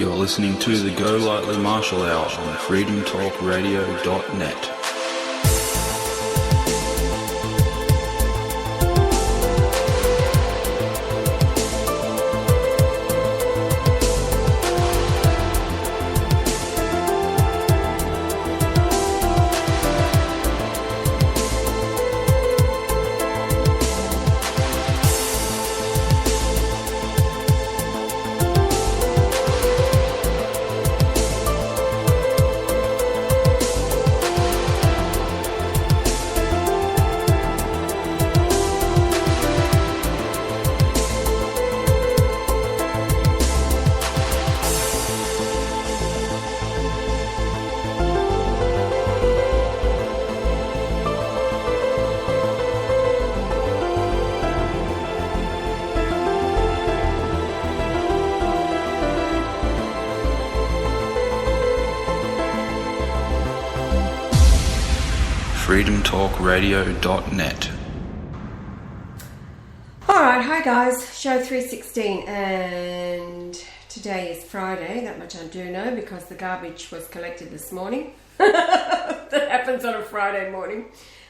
You're listening to the Go Lightly Martial Hour on freedomtalkradio.net. freedomtalkradio.net. Alright, hi guys, show 316, and today is Friday, that much I do know because the garbage was collected this morning. That happens on a Friday morning,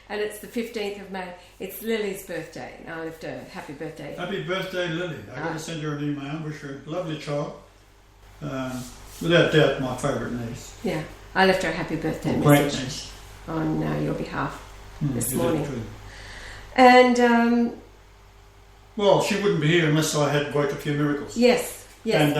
and it's the 15th of May. It's Lily's birthday, and I left her happy birthday. Happy birthday, Lily. I got to send her an email, wish her a lovely child. Without doubt, my favourite niece. Yeah, I left her a happy birthday message on your behalf this morning. And well, she wouldn't be here unless I had worked a few miracles. Yes. And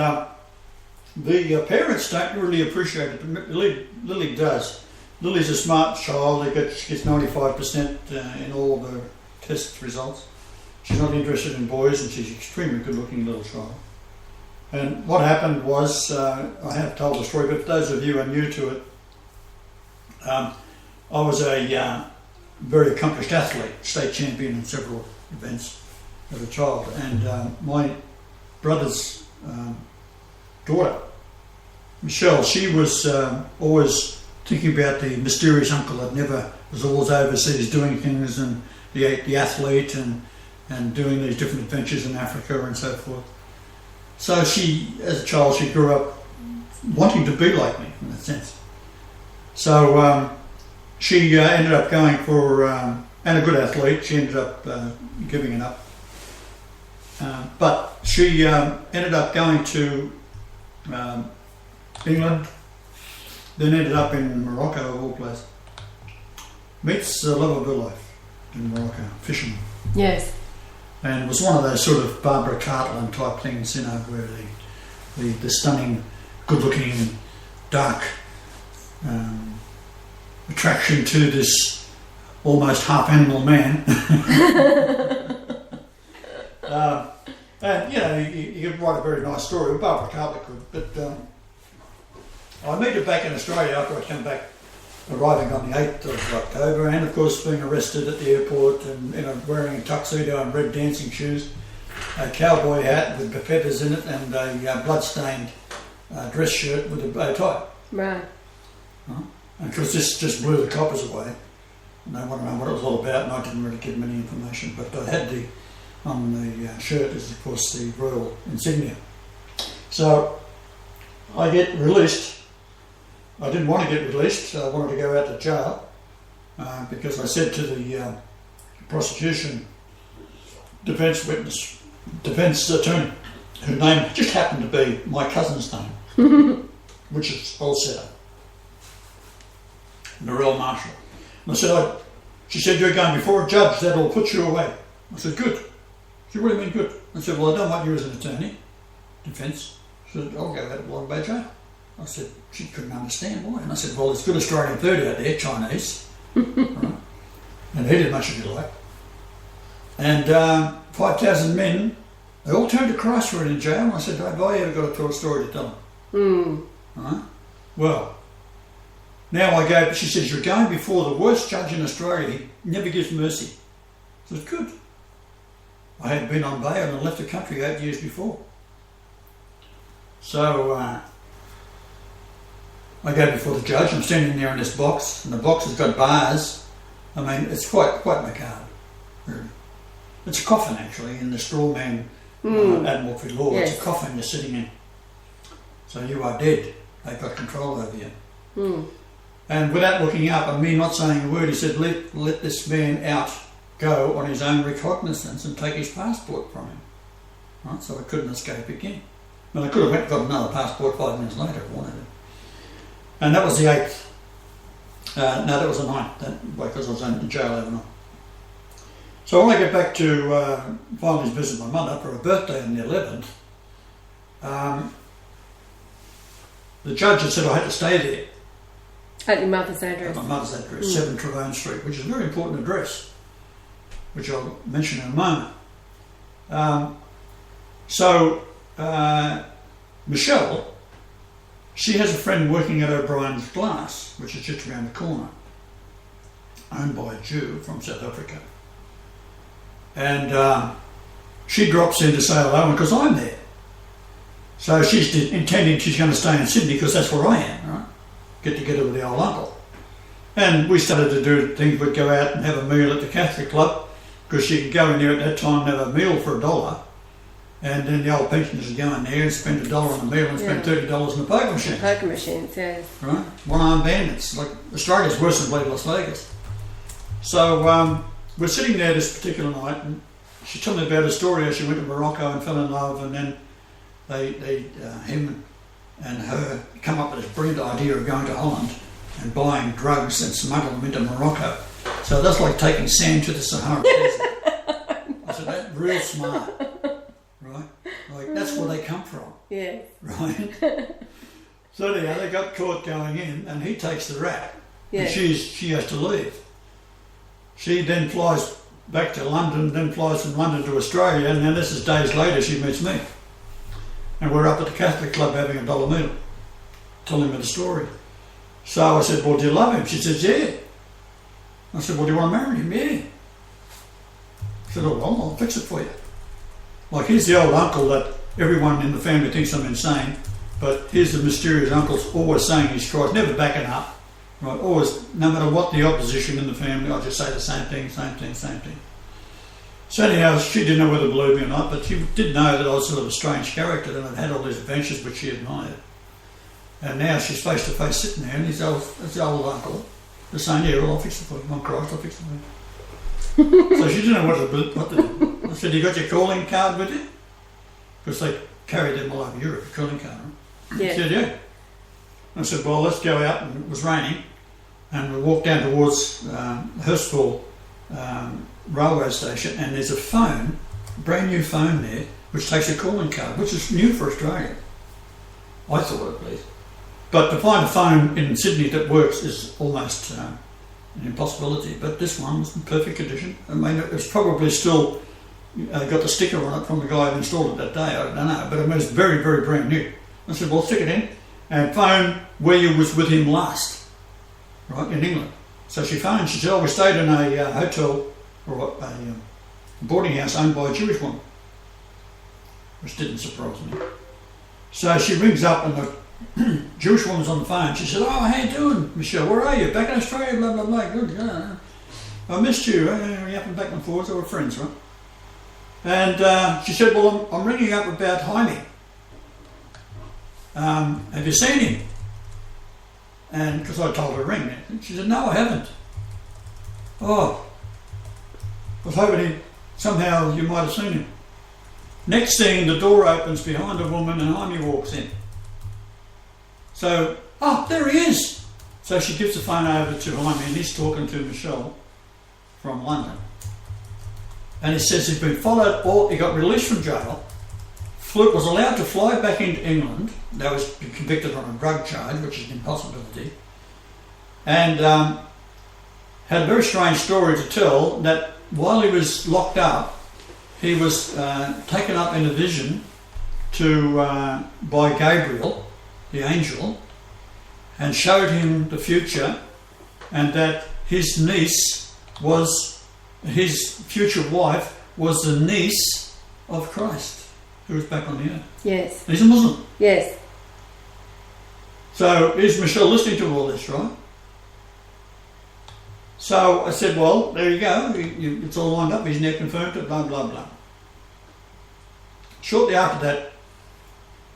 the parents don't really appreciate it, but Lily does. Lily's a smart child. She gets 95% in all the test results. She's not interested in boys, and she's an extremely good-looking little child. And what happened was, I have told the story, but for those of you who are new to it, I was a very accomplished athlete, state champion in several events as a child, and my brother's daughter, Michelle, she was always thinking about the mysterious uncle that was always overseas doing things, and the athlete and doing these different adventures in Africa and so forth. So she, as a child, she grew up wanting to be like me in that sense. So she ended up going for, and a good athlete, she ended up giving it up. But she ended up going to England, then ended up in Morocco, of all places. Meets the love of her life in Morocco, fisherman. Yes. And it was one of those sort of Barbara Cartland type things, you know, where the stunning, good-looking, dark attraction to this almost half-animal man. And, you know, you could write a very nice story, Barbara Cartland could, but I met her back in Australia after I came back, arriving on the 8th of October, and of course being arrested at the airport and, you know, wearing a tuxedo and red dancing shoes, a cowboy hat with feathers in it, and a blood-stained dress shirt with a bow tie. Right. And of course this just blew the coppers away, and they wanted to know what it was all about, and I didn't really give them any information, but I had on the shirt is of course the royal insignia. So I get released. I didn't want to get released, I wanted to go out to jail because I said to the prosecution defence attorney, whose name just happened to be my cousin's name, which is all set up, Narelle Marshall. And I said, she said, you're going before a judge, that'll put you away. I said, good. She said, what do you mean good? I said, well, I don't want you as an attorney, defence. She said, I'll go out of Long Bay Jail. I said, she couldn't understand why. And I said, well, there's good Australian food out there, Chinese. Right? And eat as much as you like. And 5,000 men, they all turned to Christ for it in jail. And I said, have I ever got a story to tell them? Right? Well, now I go, she says, you're going before the worst judge in Australia. He never gives mercy. I said, good. I had been on bail and left the country 8 years before. So I go before the judge, I'm standing there in this box, and the box has got bars. I mean, it's quite macabre. It's a coffin, actually, in the straw man Admiralty law. Yes. It's a coffin you're sitting in. So you are dead. They've got control over you. Mm. And without looking up and me not saying a word, he said, let this man out go on his own recognizance and take his passport from him. Right? So I couldn't escape again. Well, I could have went and got another passport 5 minutes later if I wanted it. And that was the 8th. No, that was the 9th, because I was in jail overnight. So when I get back to finally visit my mother for her birthday on the 11th, the judge had said I had to stay there. At your mother's address? At my mother's address, 7 Trevone Street, which is a very important address, which I'll mention in a moment. Michelle, she has a friend working at O'Brien's Glass, which is just around the corner, owned by a Jew from South Africa. And she drops in to say hello because I'm there. So she's intending she's going to stay in Sydney because that's where I am, right? Get together with the old uncle. And we started to do things. We'd go out and have a meal at the Catholic Club because she could go in there at that time and have a meal for $1. And then the old pensioners would go in there and spend $1 on a meal and spend $30 on the poker machine. Poker machines, yes. Right? One-armed bandits. Like, Australia's worse than bloody Las Vegas. So we're sitting there this particular night and she told me about her story how she went to Morocco and fell in love, and then him and her come up with this brilliant idea of going to Holland and buying drugs and smuggling them into Morocco. So that's like taking sand to the Sahara Desert. I said, that's real smart, right? Like, that's where they come from. Yeah. Right? So anyhow, they got caught going in and he takes the rap. Yeah. And she has to leave. She then flies back to London, then flies from London to Australia, and then this is days later she meets me. And we're up at the Catholic Club having a dollar meal, telling me the story. So I said, well, do you love him? She says, yeah. I said, well, do you want to marry him? Yeah. She said, oh, well, I'll fix it for you. Like, here's the old uncle that everyone in the family thinks I'm insane, but here's the mysterious uncle's always saying he's Christ, never backing up. Right? Always, no matter what the opposition in the family, I just say the same thing. So anyhow, she didn't know whether to believe me or not, but she did know that I was sort of a strange character and I'd had all these adventures which she admired. And now she's face to face sitting there and his old uncle is saying, yeah, well, I'll fix it for you. I'm Christ, I'll fix it for you. So she didn't know what to do. I said, you got your calling card with you? Because they carried them all over Europe, a calling card. Right? Yeah. She said, yeah. I said, well, let's go out, and it was raining, and we walked down towards Hurstville railway station, and there's a phone, a brand new phone there, which takes a calling card, which is new for Australia. I thought at least. But to find a phone in Sydney that works is almost an impossibility, but this one was in perfect condition. I mean, it was probably still got the sticker on it from the guy who installed it that day, I don't know, but it was very, very brand new. I said, well, stick it in and phone where you was with him last, right, in England. So she phoned, she said, oh, we stayed in a hotel or a boarding house owned by a Jewish woman, which didn't surprise me. So she rings up and the Jewish woman's on the phone. She said, oh, how you doing, Michelle? Where are you? Back in Australia, blah, blah, blah. Good, yeah. I missed you. We happened back and forth, so we're friends, right? And she said, well, I'm ringing up about Jaime. Have you seen him? And because I told her to ring it. And she said, no, I haven't. Oh, I was hoping somehow you might have seen him. Next thing, the door opens behind a woman and Jaime walks in. So, oh, there he is. So she gives the phone over to Jaime and he's talking to Michelle from London. And he says he's been followed, or he got released from jail, was allowed to fly back into England. They was convicted on a drug charge, which is an impossibility. And had a very strange story to tell that while he was locked up, he was taken up in a vision by Gabriel, the angel, and showed him the future, and that his niece was, his future wife was the niece of Christ, who was back on the earth. Yes. And he's a Muslim. Yes. So is Michelle listening to all this, right? So I said, well, there you go. It's all lined up. He's now confirmed it, blah, blah, blah. Shortly after that,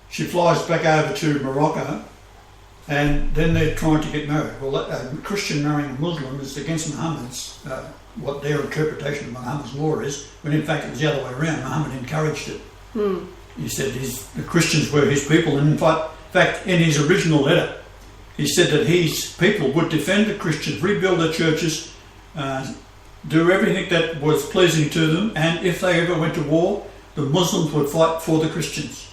she flies back over to Morocco, and then they're trying to get married. Well, a Christian marrying a Muslim is against Muhammad's, what their interpretation of Muhammad's law is, when in fact it was the other way around. Muhammad encouraged it. He said the Christians were his people, and in fact, in his original letter, he said that his people would defend the Christians, rebuild their churches, do everything that was pleasing to them, and if they ever went to war, the Muslims would fight for the Christians.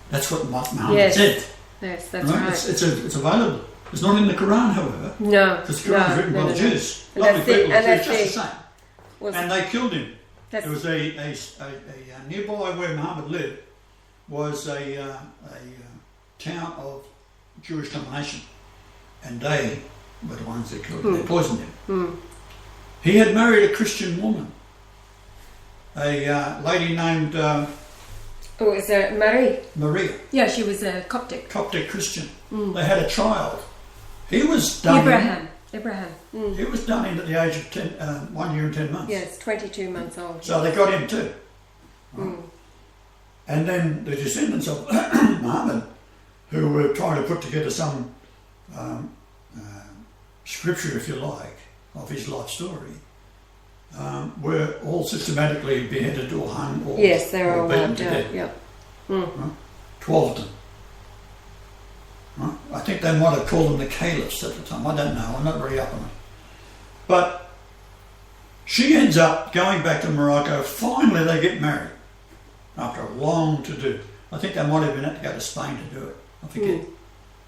That's what Muhammad said. Yes, that's right. It's available. It's not in the Quran, however. No. Because the Quran is written by the Jews. And Lovely people, and the Jews, just the same. And they killed him. There was a nearby where Muhammad lived was a town of Jewish domination, and they were the ones that killed him. They poisoned him. He had married a Christian woman, a lady named it was Marie. Maria. Yeah, she was a Coptic Christian. They had a child. He was done. Abraham. He was done in at the age of 1 year and 10 months. Yes, 22 months old. So they got him too. And then the descendants of Muhammad, who were trying to put together some scripture, if you like, of his life story, were all systematically beheaded or hung or yes, they were all beaten wiped to out. death. Yeah. 12 of them. I think they might have called them the caliphs at the time. I don't know. I'm not very up on it. But she ends up going back to Morocco. Finally, they get married after a long to-do. I think they might have been had to go to Spain to do it. I forget.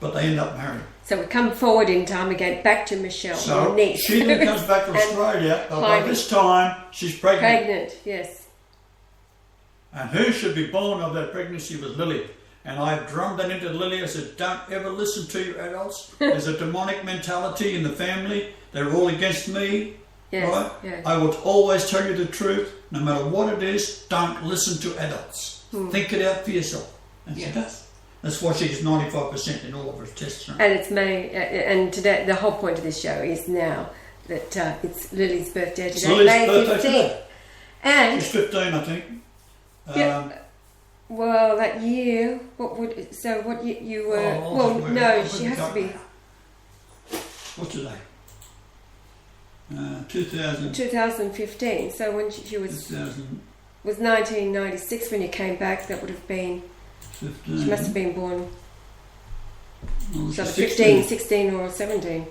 But they end up married. So we come forward in time again, back to Michelle, so your niece. she then comes back to Australia. But by this time, she's pregnant. Pregnant, yes. And who should be born of that pregnancy was Lily. And I drummed that into Lily. I said, don't ever listen to your adults. There's a demonic mentality in the family. They're all against me. Yes, right? yes. I will always tell you the truth. No matter what it is, don't listen to adults. Think it out for yourself. And she does. That's why she's 95% in all of her tests. Right? And it's May, and today, the whole point of this show is now that it's Lily's birthday today. It's Lily's May birthday 15th. today. And she's 15, I think. Well, that year, what you were? She has to be. What's today? 2000. 2015. So when she was 2000. Was 1996 when you came back. That would have been. 15. She must have been born. Oh, so 15, 16 or 17.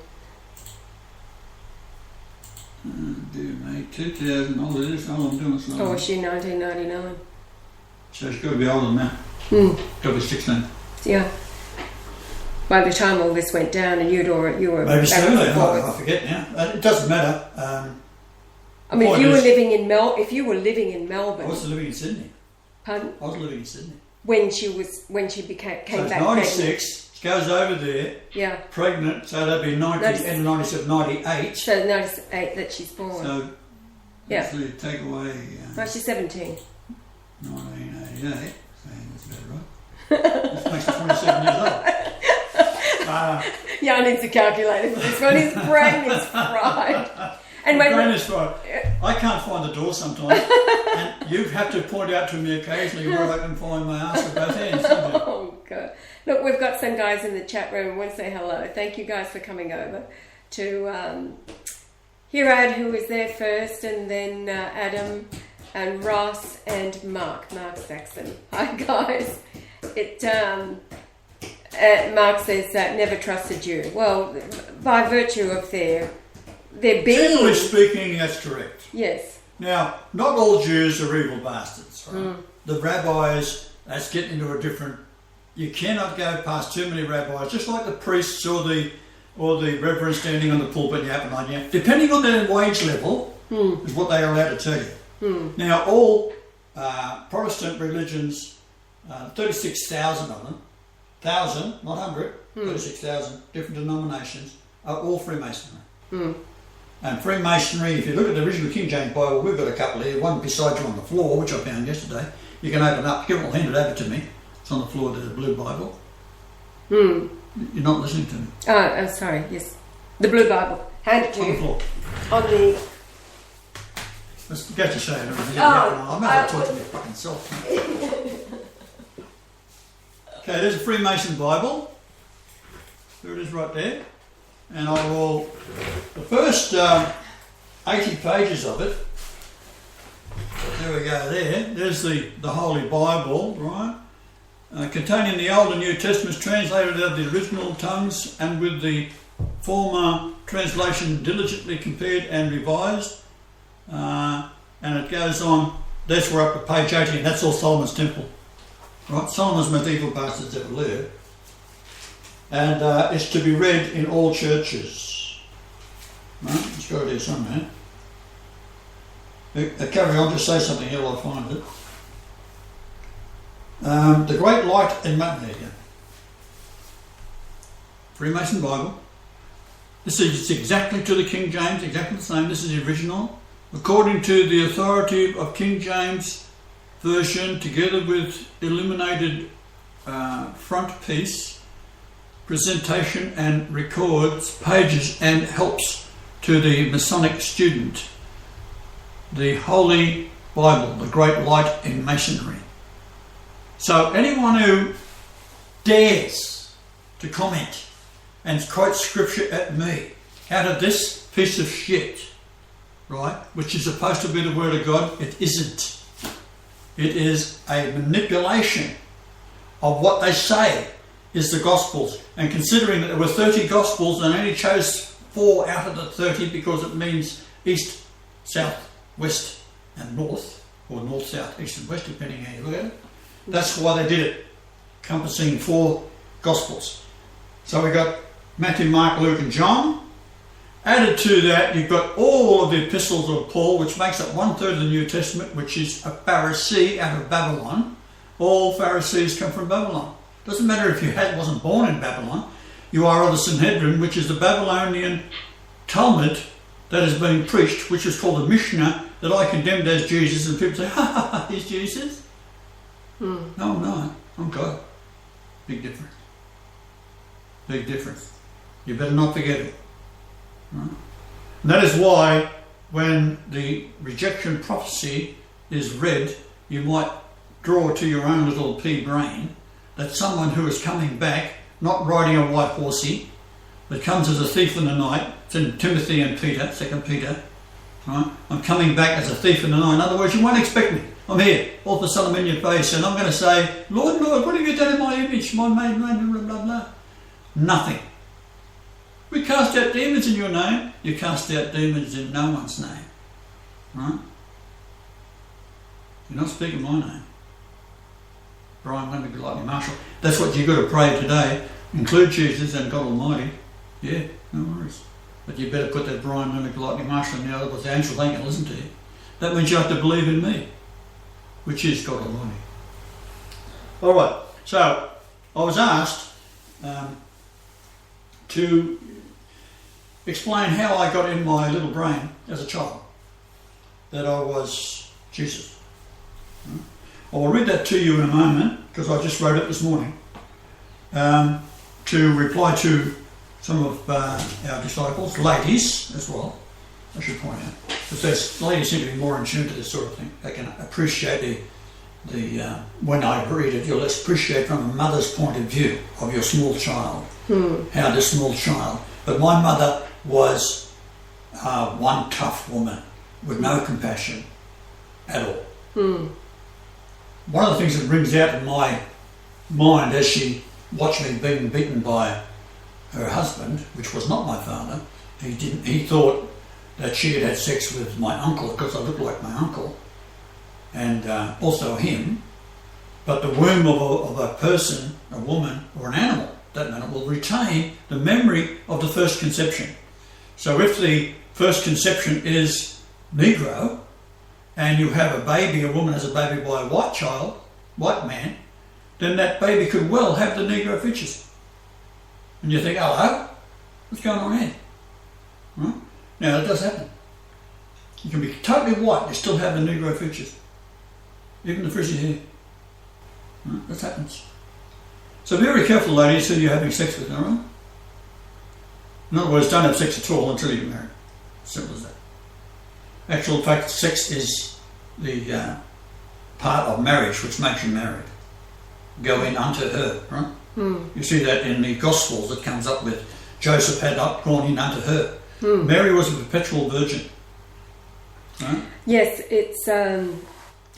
Dear mate, 2000. All it is. All I'm doing is. Or was she 1999? So she's got to be older than that. Got to be 16. Yeah. By the time all this went down, and you were maybe 17. I forget now. It doesn't matter. I mean, if you were living in Melbourne. I was living in Sydney. Pardon? I was living in Sydney. When she came so back. 96. She goes over there. Yeah. Pregnant. So that'd be 97, 97, 98. So 98 that she's born. So. Yeah. Actually, take away. Well, she's 17. 1988. That's about right. This makes her 27 years old. Jan needs a calculator for this one. His brain is fried. And my brain is fried. I can't find the door sometimes. And you have to point out to me occasionally where I can find my ass with both hands. Oh, God. Look, we've got some guys in the chat room. I want to say hello. Thank you guys for coming over to Hirad, who was there first, and then Adam and Ross and Mark Saxon. Hi, guys. Mark says never trusted you. Well, by virtue of their being. Generally speaking, that's correct. Yes. Now, not all Jews are evil bastards. Right? The rabbis, that's getting into a different. You cannot go past too many rabbis, just like the priests or the reverend standing on the pulpit yapping on you. Depending on their wage level, is what they are allowed to tell you. Now, all Protestant religions, 36,000 of them, 1,000, not 100, 36,000 different denominations, are all Freemasonry. And Freemasonry, if you look at the original King James Bible, we've got a couple here, one beside you on the floor, which I found yesterday. You can open up, Kevin will hand it over to me. It's on the floor, the blue Bible. You're not listening to me. Oh, I'm sorry, yes. The blue Bible. Hand it to you. On the floor. On the... Let's go to show you. Oh, I'm not talking to your fucking self. Okay, there's a Freemason Bible. There it is right there. And I will, the first 80 pages of it, there we go there. There's the Holy Bible, right? Containing the Old and New Testaments translated out of the original tongues and with the former translation diligently compared and revised. And it goes on, that's we're up to page 18, that's all Solomon's Temple. Right, Solomon's medieval bastards ever lived. And it's to be read in all churches. Right, it's got it here somewhere. Carry on, just say something here while I find it. The Great Light in There you go. Freemason Bible. This is exactly to the King James, exactly the same. This is the original. According to the authority of King James Version, together with illuminated frontispiece, presentation and records, pages and helps to the Masonic student. The Holy Bible, the Great Light in Masonry. So anyone who dares to comment and quote scripture at me out of this piece of shit, right, which is supposed to be the Word of God, it isn't. It is a manipulation of what they say is the Gospels. And considering that there were 30 Gospels and only chose 4 out of the 30 because it means east, south, west and north, or north, south, east and west, depending how you look at it. That's why they did it, encompassing 4 Gospels. So we got Matthew, Mark, Luke and John. Added to that, you've got all of the epistles of Paul, which makes up 1/3 of the New Testament, which is a Pharisee out of Babylon. All Pharisees come from Babylon. Doesn't matter if you wasn't born in Babylon. You are of the Sanhedrin, which is the Babylonian Talmud that is being preached, which is called the Mishnah, that I condemned as Jesus, and people say, ha ha ha, he's Jesus. No, I'm not. I'm God. Big difference. Big difference. You better not forget it. Right? And that is why when the rejection prophecy is read, you might draw to your own little pea brain that someone who is coming back, not riding a white horsey, but comes as a thief in the night. It's in Timothy and Peter, 2 Peter. Right? I'm coming back as a thief in the night. In other words, you won't expect me. I'm here. All of a sudden I'm in your face and I'm going to say, Lord, Lord, what have you done in my image? My maid, blah, blah, blah. Nothing. We cast out demons in your name. You cast out demons in no one's name. Right? You're not speaking my name. Brian, let me be like me, Marshall. That's what you've got to pray today. Include Jesus and God Almighty. Yeah, no worries. But you better put that Brian, let me be like me, Marshall in the other, because the angels ain't going to listen to you. That means you have to believe in me, which is God Almighty. Alright, so I was asked to explain how I got in my little brain as a child that I was Jesus. I will read that to you in a moment because I just wrote it this morning to reply to some of our disciples, ladies as well, I should point out, because ladies seem to be more in tune to this sort of thing. They can appreciate the when I read it, you'll appreciate from a mother's point of view of your small child, how this small child. But my mother was one tough woman with no compassion at all. One of the things that rings out in my mind as she watched me being beaten by her husband, which was not my father, he thought that she had had sex with my uncle because I looked like my uncle, and also him. But the womb of a person, a woman, or an animal, that matter, will retain the memory of the first conception. So if the first conception is Negro, and you have a baby, a woman has a baby by a white man, then that baby could well have the Negro features. And you think, hello, what's going on here? Right? Now, that does happen. You can be totally white, you still have the Negro features. Even the frizzy hair. Right? That happens. So be very careful, ladies, who you're having sex with, alright? In other words, don't have sex at all until you get married. Simple as that. Actual fact, sex is the part of marriage which makes you married. go in unto her, right? You see that in the Gospels. It comes up with Joseph had not gone in unto her. Mary was a perpetual virgin. Right? Yes, it's... She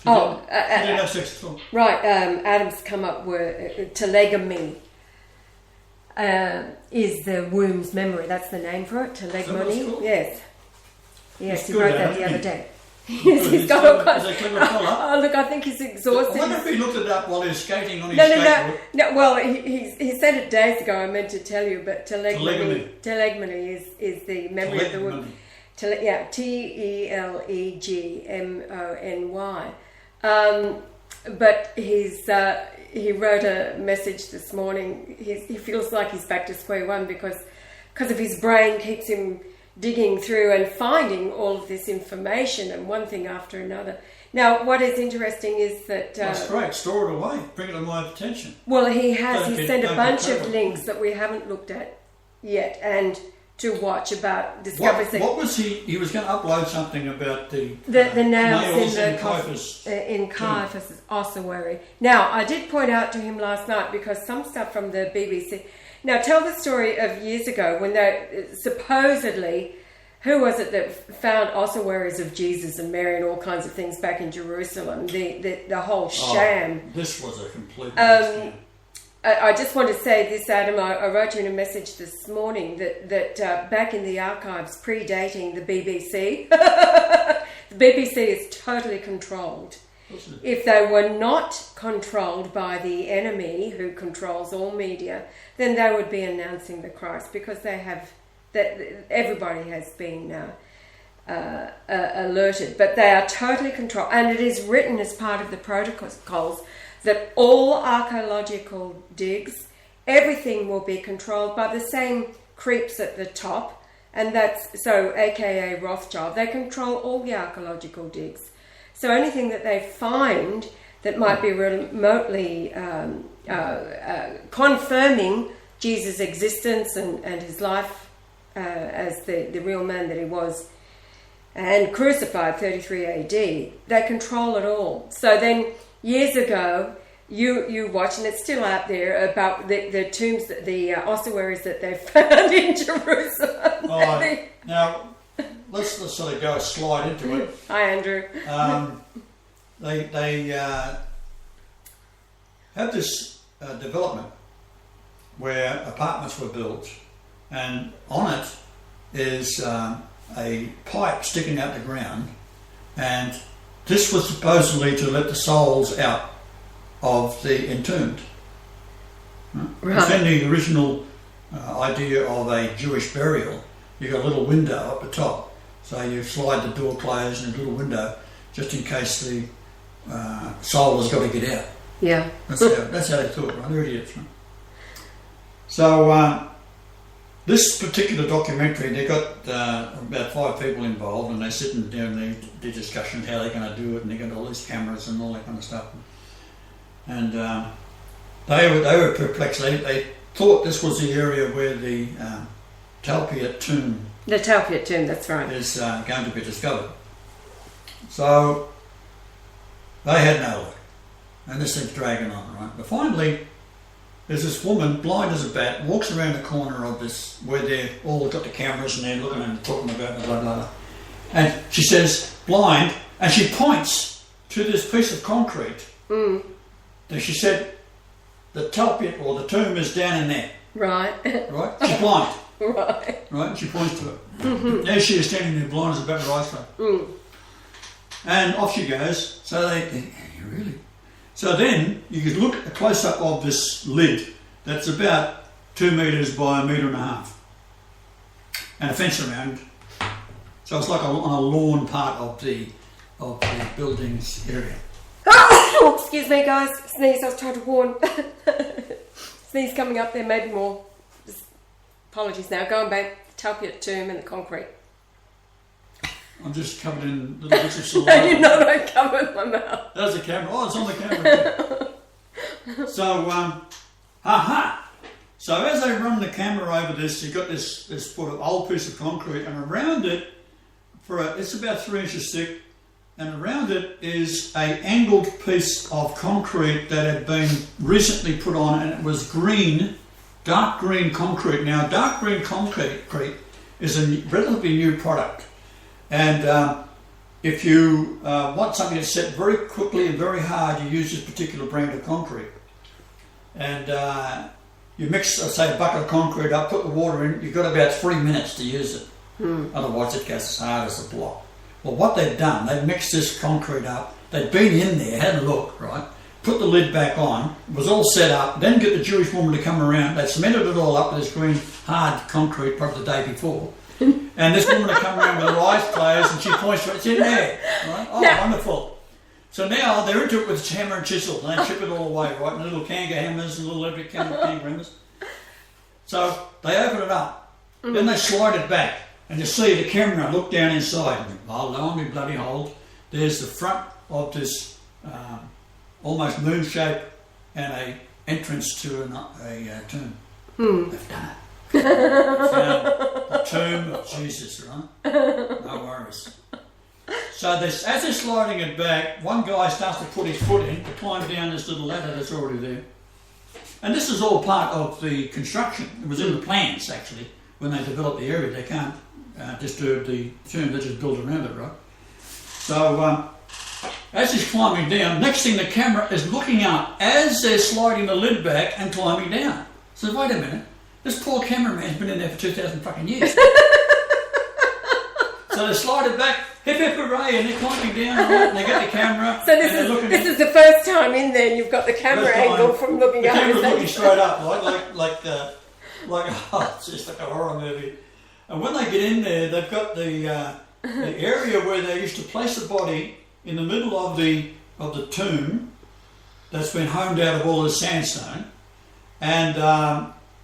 didn't have sex at all. Right, Adam's come up with telegamy is the womb's memory. That's the name for it, telegamy. Yes. Yes, he wrote that the other day. Yes, he's got all kinds. Oh, look, I think he's exhausted. I wonder if he looked it up while he was skating on his skateboard. No. Well, he said it days ago. I meant to tell you, but telegamy is the memory of the womb. Telegmony. But he wrote a message this morning. He feels like he's back to square one because of his brain keeps him digging through and finding all of this information and one thing after another. Now, what is interesting is that... that's great. Store it away. Bring it to my attention. Well, he sent a bunch of links that we haven't looked at yet and to watch about discovery. What was he... He was going to upload something about the nails in Caiaphas' ossuary. Now, I did point out to him last night because some stuff from the BBC... Now, tell the story of years ago when they supposedly, who was it that found ossuaries of Jesus and Mary and all kinds of things back in Jerusalem? The whole sham. This was a complete scam. I just want to say this, Adam. I wrote you in a message this morning that back in the archives predating the BBC, the BBC is totally controlled. If they were not controlled by the enemy who controls all media, then they would be announcing the Christ because they have that. Everybody has been alerted, but they are totally controlled, and it is written as part of the protocols that all archaeological digs, everything will be controlled by the same creeps at the top, and that's so, aka Rothschild. They control all the archaeological digs. So anything that they find that might be remotely confirming Jesus' existence and his life as the real man that he was and crucified 33 AD, they control it all. So then years ago, you watch, and it's still out there, about the tombs, the ossuaries that they found in Jerusalem. Oh, now... Let's sort of go slide into it. Hi, Andrew. They have this development where apartments were built, and on it is a pipe sticking out the ground, and this was supposedly to let the souls out of the entombed. Right. It's in the original idea of a Jewish burial. You've got a little window up the top. So you slide the door closed and a little window just in case the soul has got to get out. Yeah. That's how they thought, right? They're idiots, right? So this particular documentary, they got about 5 people involved, and they're sitting down there, the discussion of how they're going to do it, and they got all these cameras and all that kind of stuff. And they were perplexed. They thought this was the area where the Talpiot tomb. The Talpiot tomb, that's right. Is going to be discovered. So they had no luck, and this thing's dragging on, right? But finally, there's this woman, blind as a bat, walks around the corner of this where they're all got the cameras and they're looking and talking about blah blah blah. And she says, blind, and she points to this piece of concrete. And she said, the Talpiot or the tomb is down in there. Right. Right? She's blind. Right. Right, and she points to it. There she is standing there blind as a bat with her eyes closed. And off she goes. So really? So then you could look at a close up of this lid that's about 2 metres by 1.5 metres. And a fence around. So it's like on a lawn part of the building's area. Oh, excuse me guys, sneeze, I was trying to warn. Sneeze coming up there, maybe more. Apologies now, going back, Talpiot tomb and the concrete. I'm just covered in little bits of saliva. No, you're not, I covered my mouth. There's the camera. Oh, it's on the camera. So, So as they run the camera over this, you've got this sort of old piece of concrete, and around it, it's about 3 inches thick, and around it is a angled piece of concrete that had been recently put on, and it was green, dark green concrete. Now, dark green concrete is a relatively new product, and if you want something to set very quickly and very hard, you use this particular brand of concrete. And you mix, say, a bucket of concrete up, put the water in, you've got about 3 minutes to use it. Otherwise it goes as hard as a block. Well, what they've done, they've mixed this concrete up, they've been in there, had a look, right, put the lid back on, it was all set up, then get the Jewish woman to come around, they cemented it all up with this green hard concrete probably the day before, and this woman will come around with her eyes closed and she points to it, it's in there, right? Oh, wonderful. So now they're into it with hammer and chisel, and they chip it all away, right, and little Kanga hammers and little electric Kanga hammers. So they open it up, then they slide it back, and you see the camera look down inside, and oh, lo and bloody hold, there's the front of this almost moon shape and a entrance to a tomb. They've done it. They found the tomb of Jesus, right? No worries. So as they're sliding it back, one guy starts to put his foot in to climb down this little ladder that's already there. And this is all part of the construction. It was in the plans, actually, when they developed the area. They can't disturb the tomb, they just build around it, right? So as he's climbing down, next thing the camera is looking up as they're sliding the lid back and climbing down. So wait a minute, this poor cameraman's been in there for 2,000 fucking years. So they slide it back, hip hip hooray, and they're climbing down, right, and they get the camera. So this is the first time in there and you've got the camera angle from looking up. The camera's looking straight up, right, like oh, it's just like a horror movie. And when they get in there, they've got the area where they used to place the body in the middle of the tomb that's been honed out of all the sandstone, and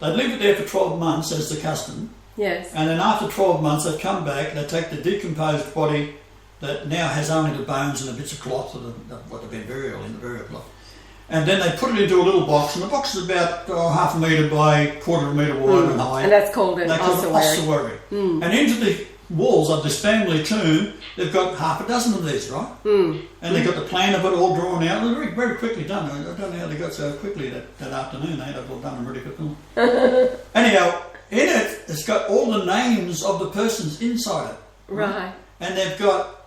they'd leave it there for 12 months as the custom. Yes. And then after 12 months, they come back, they take the decomposed body that now has only the bones and the bits of cloth of what they've been buried in, the burial cloth. And then they put it into a little box, and the box is about half a metre by quarter of a metre wide and high. And that's called an ossuary. And into the walls of this family tomb, they've got half a dozen of these, right? And they've got the plan of it all drawn out. They're very, very quickly done. I don't know how they got so quickly that afternoon. They had it all done and ready for film. Anyhow, in it, it's got all the names of the persons inside it. Right. And they've got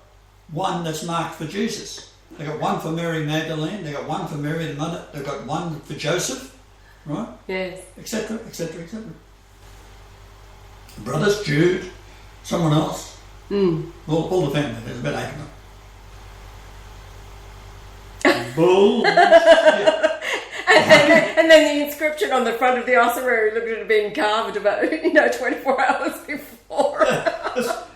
one that's marked for Jesus. They've got one for Mary Magdalene, they've got one for Mary the Mother, they've got one for Joseph, right? Yes. Etc., etc., etc. Brothers, Jude, someone else. All the family, there's about 8 of them. Bullshit. And then the inscription on the front of the ossuary looked at it being carved about 24 hours before.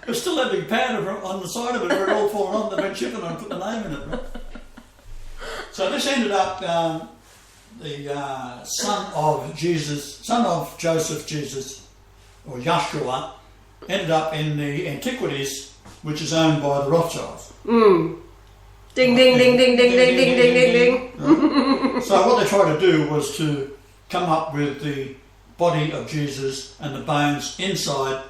There's still that big powder on the side of it where it all fallen on. They've been chipping on and put the name in it. Right? So this ended up the son of Joseph Jesus, or Yahshua, ended up in the antiquities, which is owned by the Rothschilds. Ding, ding, ding, ding, ding, ding, ding, ding, ding, ding. Right? So what they tried to do was to come up with the body of Jesus and the bones inside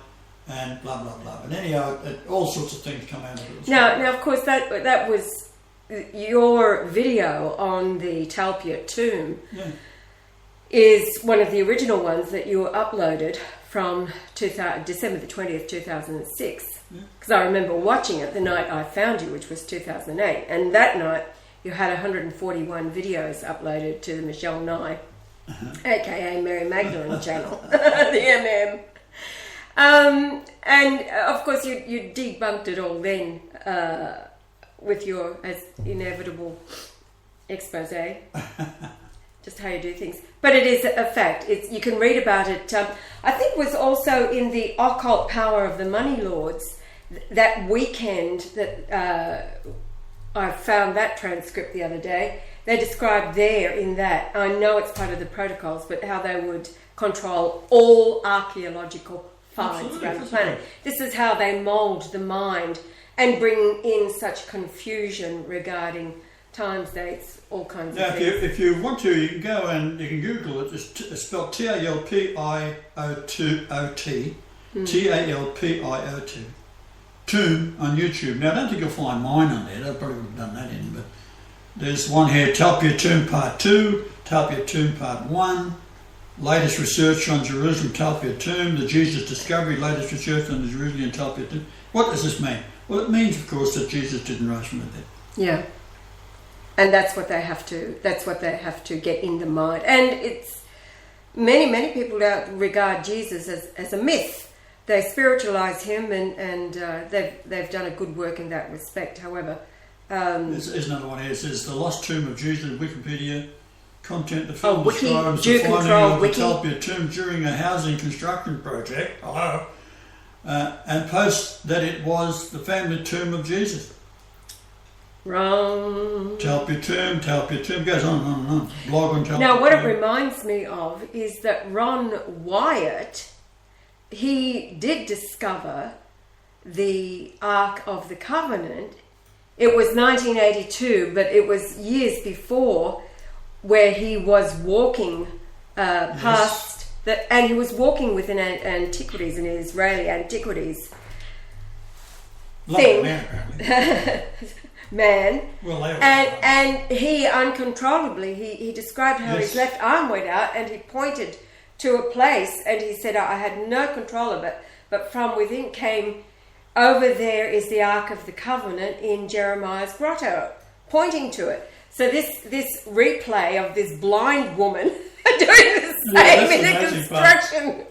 and blah, blah, blah. But anyhow, all sorts of things come out of it. Now, of course, that was your video on the Talpiot tomb. Yeah. Is one of the original ones that you uploaded from December the 20th, 2006. Because I remember watching it the night I found you, which was 2008. And that night, you had 141 videos uploaded to the Michelle Nye, a.k.a. Mary Magdalene channel, the MM. And, of course, you debunked it all then with your as inevitable expose. Just how you do things. But it is a fact. You can read about it. I think it was also in the Occult Power of the Money Lords that weekend that I found that transcript the other day. They described there in that, I know it's part of the protocols, but how they would control all archaeological finds around the planet. This is how they mould the mind and bring in such confusion regarding times, dates, all kinds of things. Now, if you want to, you can go and you can Google it. It's spelled Talpiot, Talpiot, Tomb on YouTube. Now, I don't think you'll find mine on there. They probably would have done that in, but there's one here, Talpiot Tomb Part 2, Talpiot Tomb Part 1, latest research on Jerusalem Talpiot Tomb, the Jesus Discovery, latest research on the Jerusalem Talpiot Tomb. What does this mean? Well, it means, of course, that Jesus didn't rise from the dead. Yeah. And that's what they have to get in the mind. And it's many people regard Jesus as a myth. They spiritualize him, and they've done a good work in that respect. However, there's another one here. It says the lost tomb of Jesus, Wikipedia content. The film Wiki, describes do the finding control of Wiki. the Talpiot tomb during a housing construction project. Hello, and posts that it was the family tomb of Jesus. Wrong. Talpiot tomb goes on and on. Blog on Talpiot. Now, what tomb. it reminds me of is that Ron Wyatt, he did discover the Ark of the Covenant. It was 1982, but it was years before, where he was walking past that, and he was walking with an antiquities, an Israeli antiquities thing. Man, apparently. Man. Well, and he uncontrollably, he described how Yes. his left arm went out and he pointed to a place and he said, I had no control of it, but from within came, over there is the Ark of the Covenant in Jeremiah's grotto, pointing to it. So this replay of this blind woman doing the same in a construction.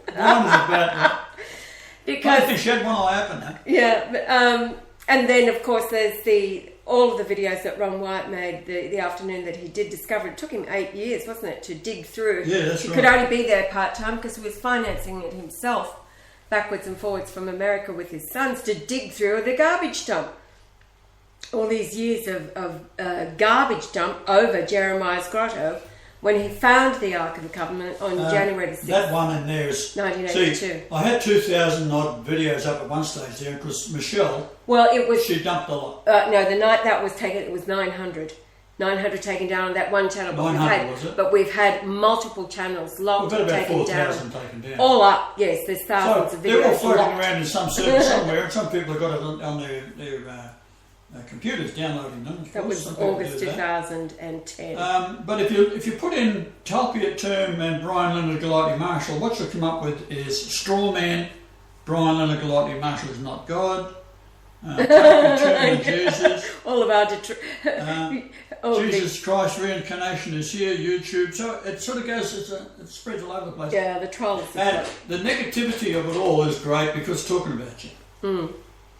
Because I think she had one eye open. Huh? Yeah, and then of course there's all of the videos that Ron Wyatt made the afternoon that he did discover. It took him 8 years, wasn't it, to dig through. Yeah, that's he right. could only be there part-time because he was financing it himself, backwards and forwards from America with his sons, to dig through the garbage dump. All these years of garbage dump over Jeremiah's grotto, when he found the Ark of the Covenant on January the 6th. That one in there is 1982. See, I had 2,000 odd videos up at one stage there because Michelle, Well, it was... she dumped a lot. no, the night that was taken, it was 900. 900 taken down on that one channel. But 900, was it? But we've had multiple channels locked We've got and about taken down. 4,000 taken down. All up, yes, there's thousands So of they're all videos floating locked. around in some server somewhere, and some people have got it on their computers downloading them. That was August 2010. But if you put in Talpiot Tomb and Brian Leonard Galati Marshall, what you'll come up with is straw man. Brian Leonard Galati Marshall is not God. Talpiot Tomb and Jesus. All of our Jesus Christ reincarnation is here. YouTube. So it sort of goes. It spreads all over the place. Yeah, the trolls. And the negativity of it all is great because it's talking about you.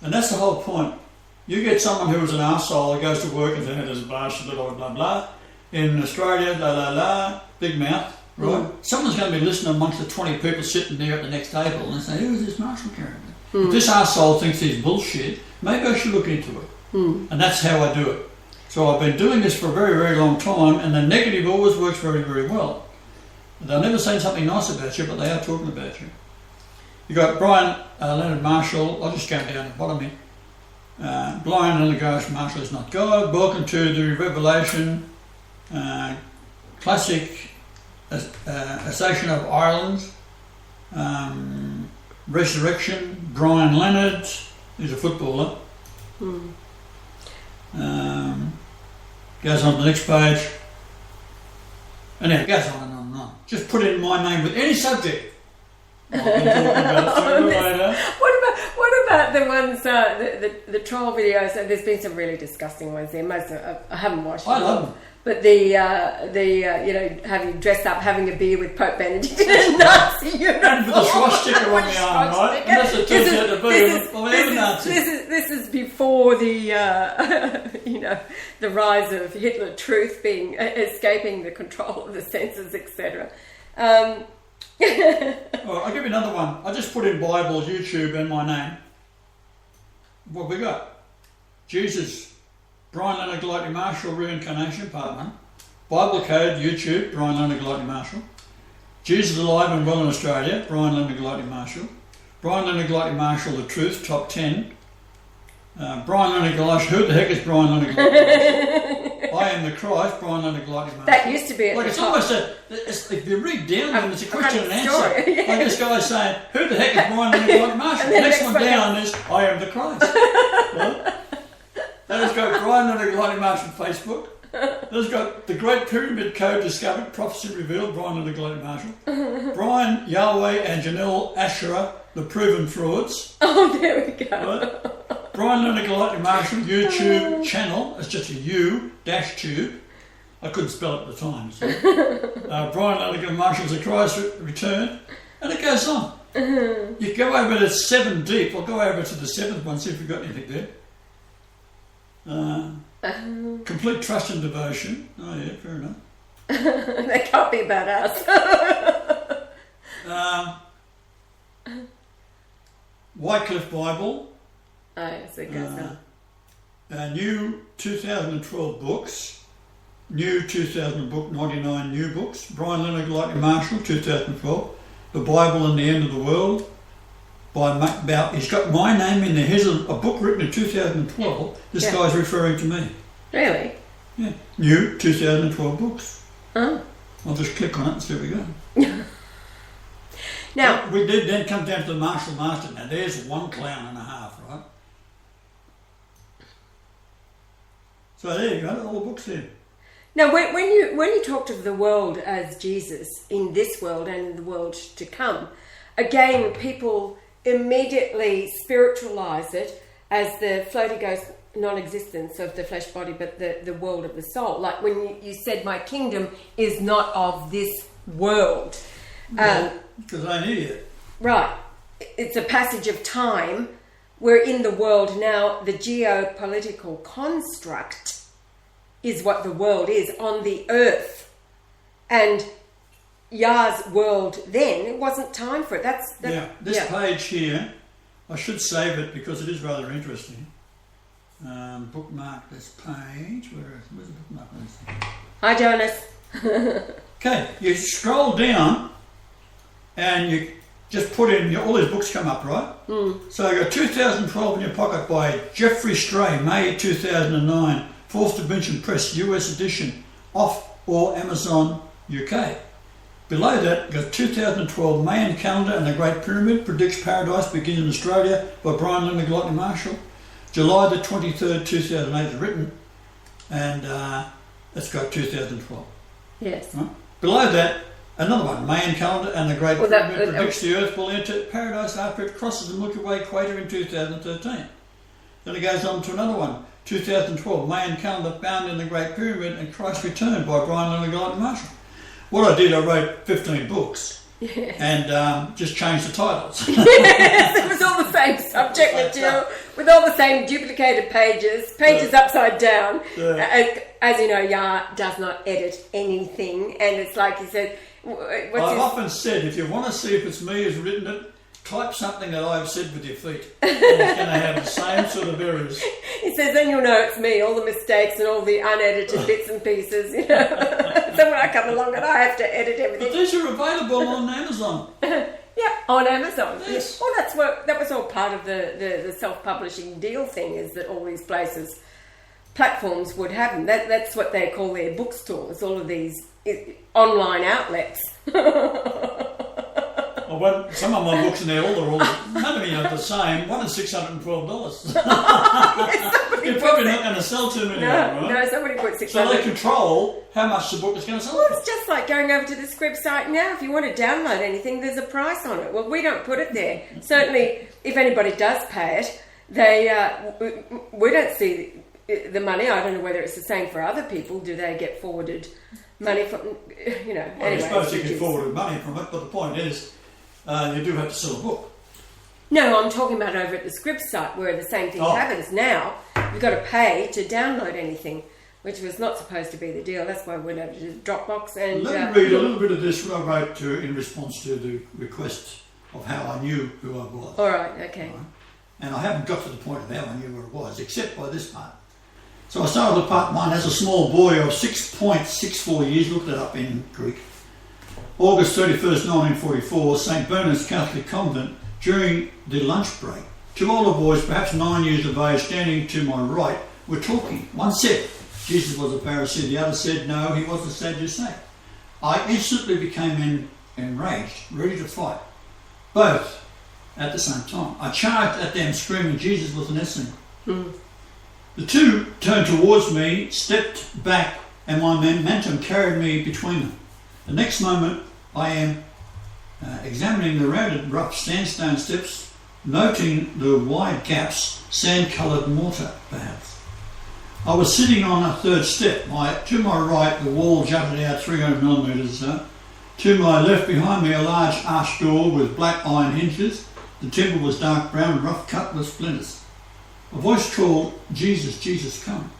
And that's the whole point. You get someone who is an arsehole who goes to work and says, there's a blah, blah, blah, blah. In Australia, la, la, la, big mouth, right? Someone's going to be listening amongst the 20 people sitting there at the next table and say, who is this Marshall character? If this arsehole thinks he's bullshit, maybe I should look into it. And that's how I do it. So I've been doing this for a very, very long time, and the negative always works very, very well. They'll never say something nice about you, but they are talking about you. You've got Brian Leonard Marshall. I'll just go down the bottom here. Brian Leonard Marshall is not God. Welcome to the Revelation. Classic Association of Ireland. Resurrection. Brian Leonard. He's a footballer. Goes on to the next page. And then it goes on and on and on. Just put in my name with any subject. I've been talking about it later. What about the ones, the troll videos? There's been some really disgusting ones there. Most I haven't watched them. I love them. But the having dressed up, having a beer with Pope Benedict in a Nazi uniform. And with a swastika on the arm, right? Unless it turns out to be a Nazi. This is before the the rise of Hitler truth escaping the control of the senses, etc. I'll give you another one. I just put in Bible, YouTube, and my name. What we got? Jesus, Brian Leonard Galati Marshall, Reincarnation, Part 1. Bible Code, YouTube, Brian Leonard Galati Marshall. Jesus Alive and Well in Australia, Brian Leonard Galati Marshall. Brian Leonard Galati Marshall, The Truth, Top 10. Brian Leonard Galati, who the heck is Brian Leonard Galati Marshall? I am the Christ, Brian Leonard Lightning Marshall. That used to be at like the it's top. almost if you read down them, it's a question and answer. Story, yeah. Like this guy saying, who the heck is Brian Leonard Lightning Marshall? The next one down is, I am the Christ. Well, then it's got Brian Leonard Lightning Marshall Facebook. Then it's got the Great Pyramid Code discovered, prophecy revealed, Brian Leonard Lightning Marshall. Brian, Yahweh and Janelle Asherah, the proven frauds. Oh, there we go. Right? Brian Leonard Lightning Marshall YouTube channel. It's just a U-tube. I couldn't spell it at the time. So. Brian Leonard Marshall's The Christ Return. And it goes on. You go over to 7 deep. I'll go over to the 7th one, see if we've got anything there. Complete trust and devotion. Oh yeah, fair enough. They can't be about us. Wycliffe Bible. Oh, yes, it goes on. New 2012 books. New 2000 book, 99 new books. Brian Leonard Lightning Marshall, 2012. The Bible and the End of the World. He's got my name in there. Here's a book written in 2012. This guy's referring to me. Really? Yeah. New 2012 books. Oh. I'll just click on it and see where we go. Now, we did then come down to the Martial Master. Now there's 1 clown and a half, right? So there you go, all the books there. now when you talked of the world as Jesus in this world and in the world to come, again people immediately spiritualize it as the floaty ghost non-existence of the flesh body, but the world of the soul. Like when you said, my kingdom is not of this world. Because I'm an idiot. Right. It's a passage of time. We're in the world now. The geopolitical construct is what the world is on the earth. And Yah's world then, it wasn't time for it. This page here, I should save it because it is rather interesting. Bookmark this page. Where's the bookmark on this thing? Hi, Jonas. Okay, you scroll down and you just put in, all these books come up, right? So you got 2012 in your pocket by Jeffrey Stray, May 2009, 4th Dimension Press, US edition, off or Amazon UK. Below that, you got 2012 Mayan Calendar and the Great Pyramid, predicts paradise begins in Australia by Brian Leonard Lightning Marshall. July the 23rd, 2008 is written, and it's got 2012. Yes. Right? Below that, another one, Mayan Calendar and the Great Pyramid predicts the Earth will enter paradise after it crosses the Milky Way equator in 2013. Then it goes on to another one, 2012 Mayan Calendar found in the Great Pyramid and Christ Returned by Brian Leonard Lightning Marshall. What I did, I wrote 15 books. Yes. And just changed the titles. Yes, it was all the same subject material with all the same duplicated pages upside down. As you know, Yah does not edit anything, and it's like he said. I've often said, if you want to see if it's me who's written it, type something that I've said with your feet. And it's going to have the same sort of errors. He says, then you'll know it's me, all the mistakes and all the unedited bits and pieces, you know. So when I come along and I have to edit everything. But these are available on Amazon. Yeah, on Amazon. Yes. Well, that was all part of the self-publishing deal thing, is that all these platforms would have them. That's what they call their bookstores, all of these online outlets. Well, some of my books in there, none of them are the same. One is $612. You're probably not going to sell too many of them, right? No, somebody put $600. So they control how much the book is going to sell. Well, it's just like going over to the Scrib site now. If you want to download anything, there's a price on it. Well, we don't put it there. Certainly, if anybody does pay it, we don't see the money. I don't know whether it's the same for other people. Do they get forwarded money from, you know? Well, anyway, I suppose you get forwarded money from it, but the point is, you do have to sell a book. No, I'm talking about over at the Scrib site where the same thing happens now. You've got to pay to download anything, which was not supposed to be the deal. That's why we went over to Dropbox. And let me read a little bit of this what I wrote in response to the request of how I knew who I was. All right, okay. Right? And I haven't got to the point of how I knew who it was, except by this part. So I started with part 1 as a small boy of 6.64 years, looked it up in Greek. August 31st, 1944, St. Bernard's Catholic Convent, during the lunch break. 2 older boys, perhaps 9 years of age, standing to my right, were talking. One said, Jesus was a Pharisee. The other said, no, he was a Sadducee. I instantly became enraged, ready to fight, both at the same time. I charged at them, screaming, Jesus was an Essene. The two turned towards me, stepped back, and my momentum carried me between them. The next moment, I am examining the rounded, rough sandstone steps, noting the wide gaps, sand-coloured mortar, perhaps. I was sitting on a third step. To my right, the wall jutted out 300 millimetres or so. To my left, behind me, a large arched door with black iron hinges. The timber was dark brown, rough cut with splinters. A voice called, Jesus, Jesus, come.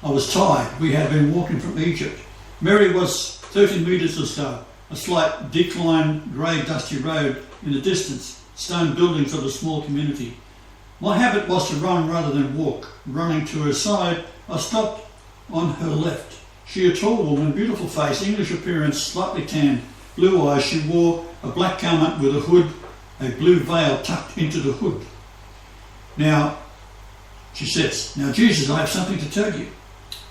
I was tired. We had been walking from Egypt. Mary was 30 metres or so. A slight decline, grey, dusty road in the distance. Stone buildings of a small community. My habit was to run rather than walk. Running to her side, I stopped on her left. She, a tall woman, beautiful face, English appearance, slightly tanned, blue eyes. She wore a black garment with a hood, a blue veil tucked into the hood. Now, she says, now Jesus, I have something to tell you.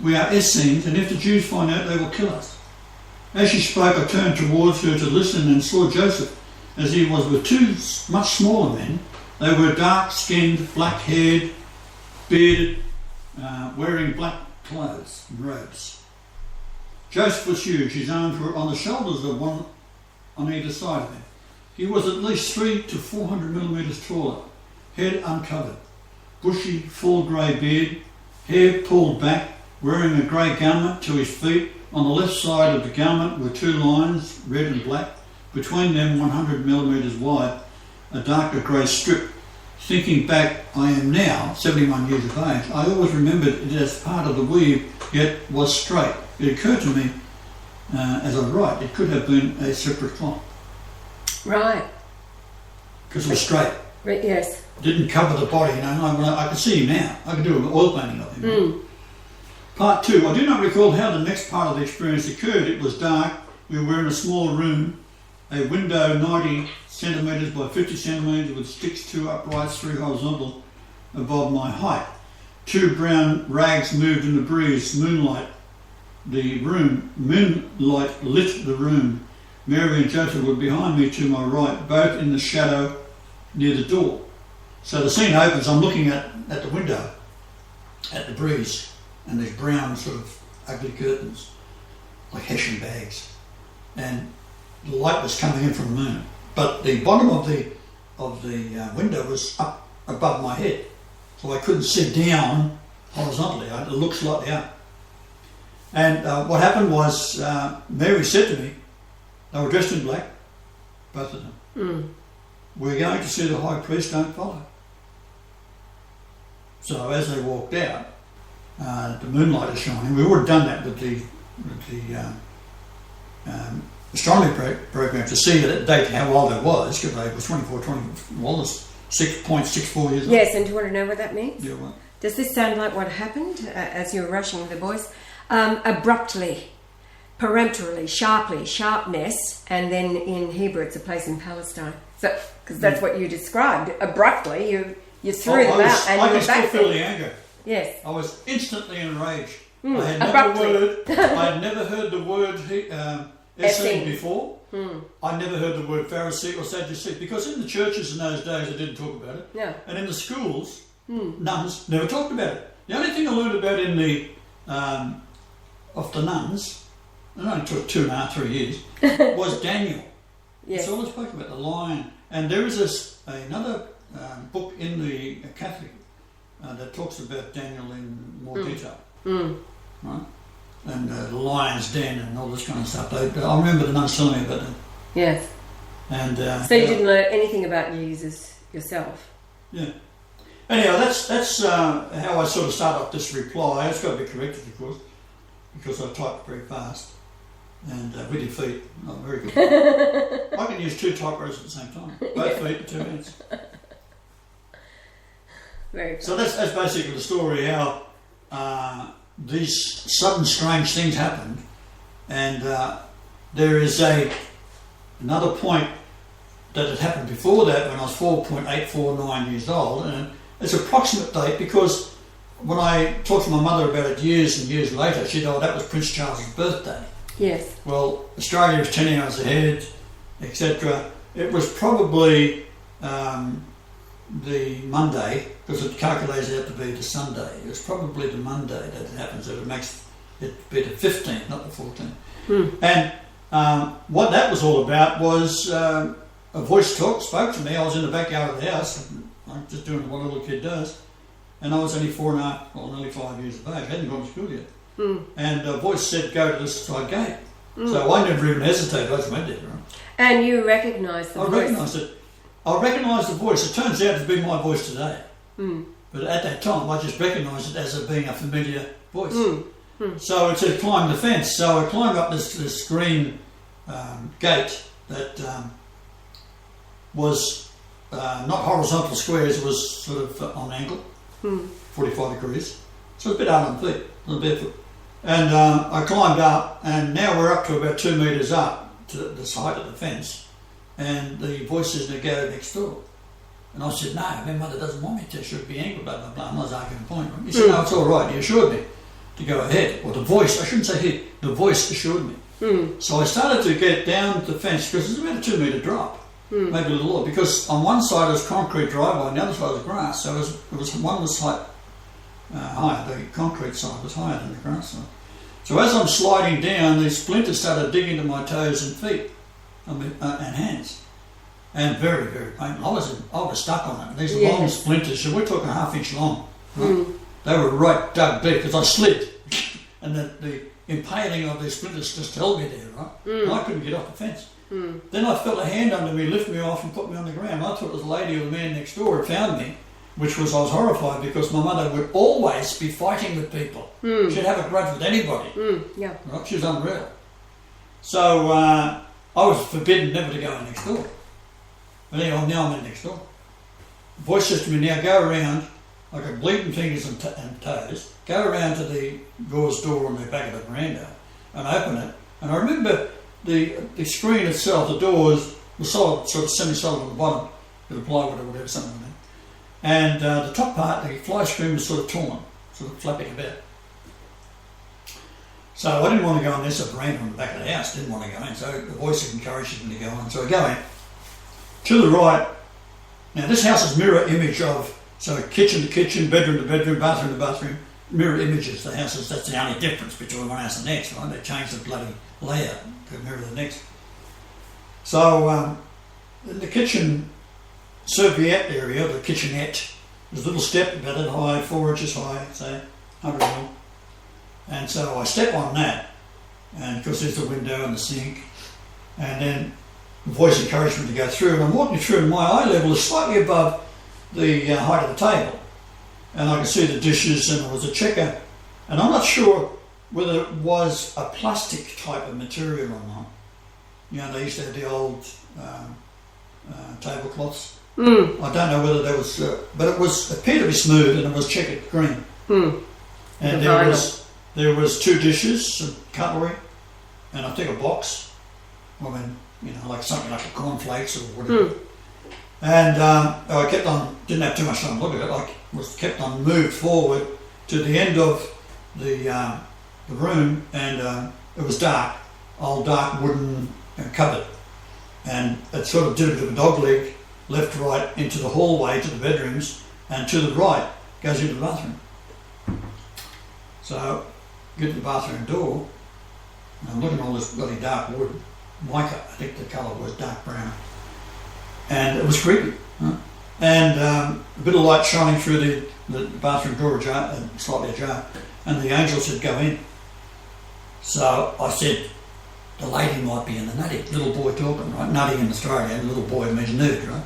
We are Essenes, and if the Jews find out, they will kill us. As she spoke, I turned towards her to listen and saw Joseph, as he was with two much smaller men. They were dark-skinned, black-haired, bearded, wearing black clothes and robes. Joseph was huge. His arms were on the shoulders of one on either side of him. He was at least 300 to 400 millimetres taller, head uncovered, bushy, full grey beard, hair pulled back, wearing a grey garment to his feet. On the left side of the garment were two lines, red and black, between them 100 millimetres wide, a darker grey strip. Thinking back, I am now 71 years of age. I always remembered it as part of the weave, yet was straight. It occurred to me, as I write, it could have been a separate cloth. Right. Because it was straight. Yes. Didn't cover the body, I can see him now. I can do an oil painting of him. Part 2. I do not recall how the next part of the experience occurred. It was dark. We were in a small room. A window 90 centimetres by 50 centimetres with sticks, 2 uprights, 3 horizontal above my height. 2 brown rags moved in the breeze. Moonlight lit the room. Mary and Joseph were behind me to my right, both in the shadow near the door. So the scene opens. I'm looking at the window, at the breeze, and these brown sort of ugly curtains, like Hessian bags. And the light was coming in from the moon, but the bottom of the window was up above my head, so I couldn't sit down horizontally. I had to look slightly up. And what happened was, Mary said to me, they were dressed in black, both of them. We're going to see the high priest, don't follow. So as they walked out, the moonlight is shining. We would have done that with the astronomy program to see at that date how old I was, because I was 6.64 years old. Yes, and do you want to know what that means? Yeah, what? Does this sound like what happened as you were rushing the boys? Abruptly, peremptorily, sharply, sharpness, and then in Hebrew it's a place in Palestine. So, because that's what you described. Abruptly, you threw them out and I you can were back still feel there. the anger. Yes. I was instantly enraged. I had never heard the word Essene before. I never heard the word Pharisee or Sadducee, because in the churches in those days they didn't talk about it. Yeah. And in the schools, nuns never talked about it. The only thing I learned about in the of the nuns, it only took 2.5-3 years, was Daniel. Yes. So I spoke about the lion. And there is another book in the Catholic that talks about Daniel in more detail. Right? And the lion's den and all this kind of stuff. I remember the nuns telling me about them. Yes. And so you didn't learn anything about Jesus yourself? Yeah. Anyhow, that's how I sort of start off this reply. It's got to be corrected, of course, because I type very fast. And with your feet, not very good. I can use 2 typewriters at the same time. Both feet in 2 minutes. Very So that's basically the story, how these sudden strange things happened. And there is another point that had happened before that when I was 4.849 years old. And it's an approximate date because when I talked to my mother about it years and years later, she said, "Oh, that was Prince Charles's birthday." Yes. Well, Australia was 10 hours ahead, etc. It was probably the Monday, because it calculates out to be the Sunday. It was probably the Monday that it happens, that it makes it be the 15th, not the 14th. And what that was all about was a voice spoke to me. I was in the backyard of the house, I'm just doing what a little kid does, and I was only nearly 5 years of age. I hadn't gone to school yet. And a voice said, "Go to this side gate." So I never even hesitated, I just went there. Right? And you recognised the voice? I recognised it. I recognised the voice. It turns out to be my voice today. But at that time, I just recognised it as being a familiar voice. So it said, "Climb the fence." So I climbed up this green gate that was not horizontal squares, it was sort of on angle, 45 degrees. So it's a bit hard on feet, a little barefoot. And I climbed up, and now we're up to about 2 metres up to this height of the fence. And the voice says, "Now go next door." And I said, "No, my mother doesn't want me to. She'd be angry, blah, blah, blah." I was arguing the point. He said, "No, it's all right." He assured me to go ahead. Or the voice, I shouldn't say he, the voice assured me. So I started to get down the fence, because it's about a 2 metre drop, maybe a little more, because on one side was concrete driveway, and the other side was grass. So one was higher, the concrete side was higher than the grass side. So as I'm sliding down, these splinters started digging into my toes and feet and hands. And very, very painful. I was stuck on it. These long splinters, so we're talking ½ inch long. Right? They were right dug deep, because I slid. And the impaling of these splinters just held me there, right? And I couldn't get off the fence. Then I felt a hand under me, lift me off and put me on the ground. I thought it was a lady or the man next door had found me, I was horrified, because my mother would always be fighting with people. She'd have a grudge with anybody. Right? She was unreal. So I was forbidden never to go in next door. But anyway, now I'm in next door. The voice says to me, "Now go around," I got bleeding fingers and toes, "go around to the gauze door on the back of the veranda and open it." And I remember the screen itself, the door was solid, sort of semi-solid on the bottom, with a plywood or whatever, something like that. And the top part, the fly screen, was sort of torn, sort of flapping about. So I didn't want to go in. There's a veranda on the back of the house, didn't want to go in. So the voice encouraged me to go in. So I go in. To the right, now this house is mirror image of, so kitchen to kitchen, bedroom to bedroom, bathroom to bathroom, mirror images. The houses, that's the only difference between one house and the next, right? They changed the bloody layout to mirror the next. So in the kitchen serviette area, the kitchenette, there's a little step about that high, 4 inches high, say 100 mil. And so I step on that, and of course there's the window and the sink, and then the voice encouraged me to go through, and I'm walking through, and my eye level is slightly above the height of the table, and I can see the dishes, and there was a checker, and I'm not sure whether it was a plastic type of material or not. You know, they used to have the old tablecloths. I don't know whether there was, but it appeared to be smooth, and it was checkered green. And there was 2 dishes, some cutlery, and I think a box. I mean, you know, like something like a cornflakes or whatever. And I kept on, didn't have too much time to look at it. I kept on moved forward to the end of the room, and it was dark, old dark wooden cupboard, and it sort of did a bit of a dog leg, left, right, into the hallway to the bedrooms, and to the right goes into the bathroom. So get to the bathroom door, and I'm looking at all this bloody dark wood, mica, I think the colour was dark brown, and it was creepy. Huh? And a bit of light shining through the bathroom door ajar, slightly ajar, and the angel said, "Go in." So I said, "The lady might be in the nutty." Little boy talking, right? Nutty in Australia, little boy means nude, right?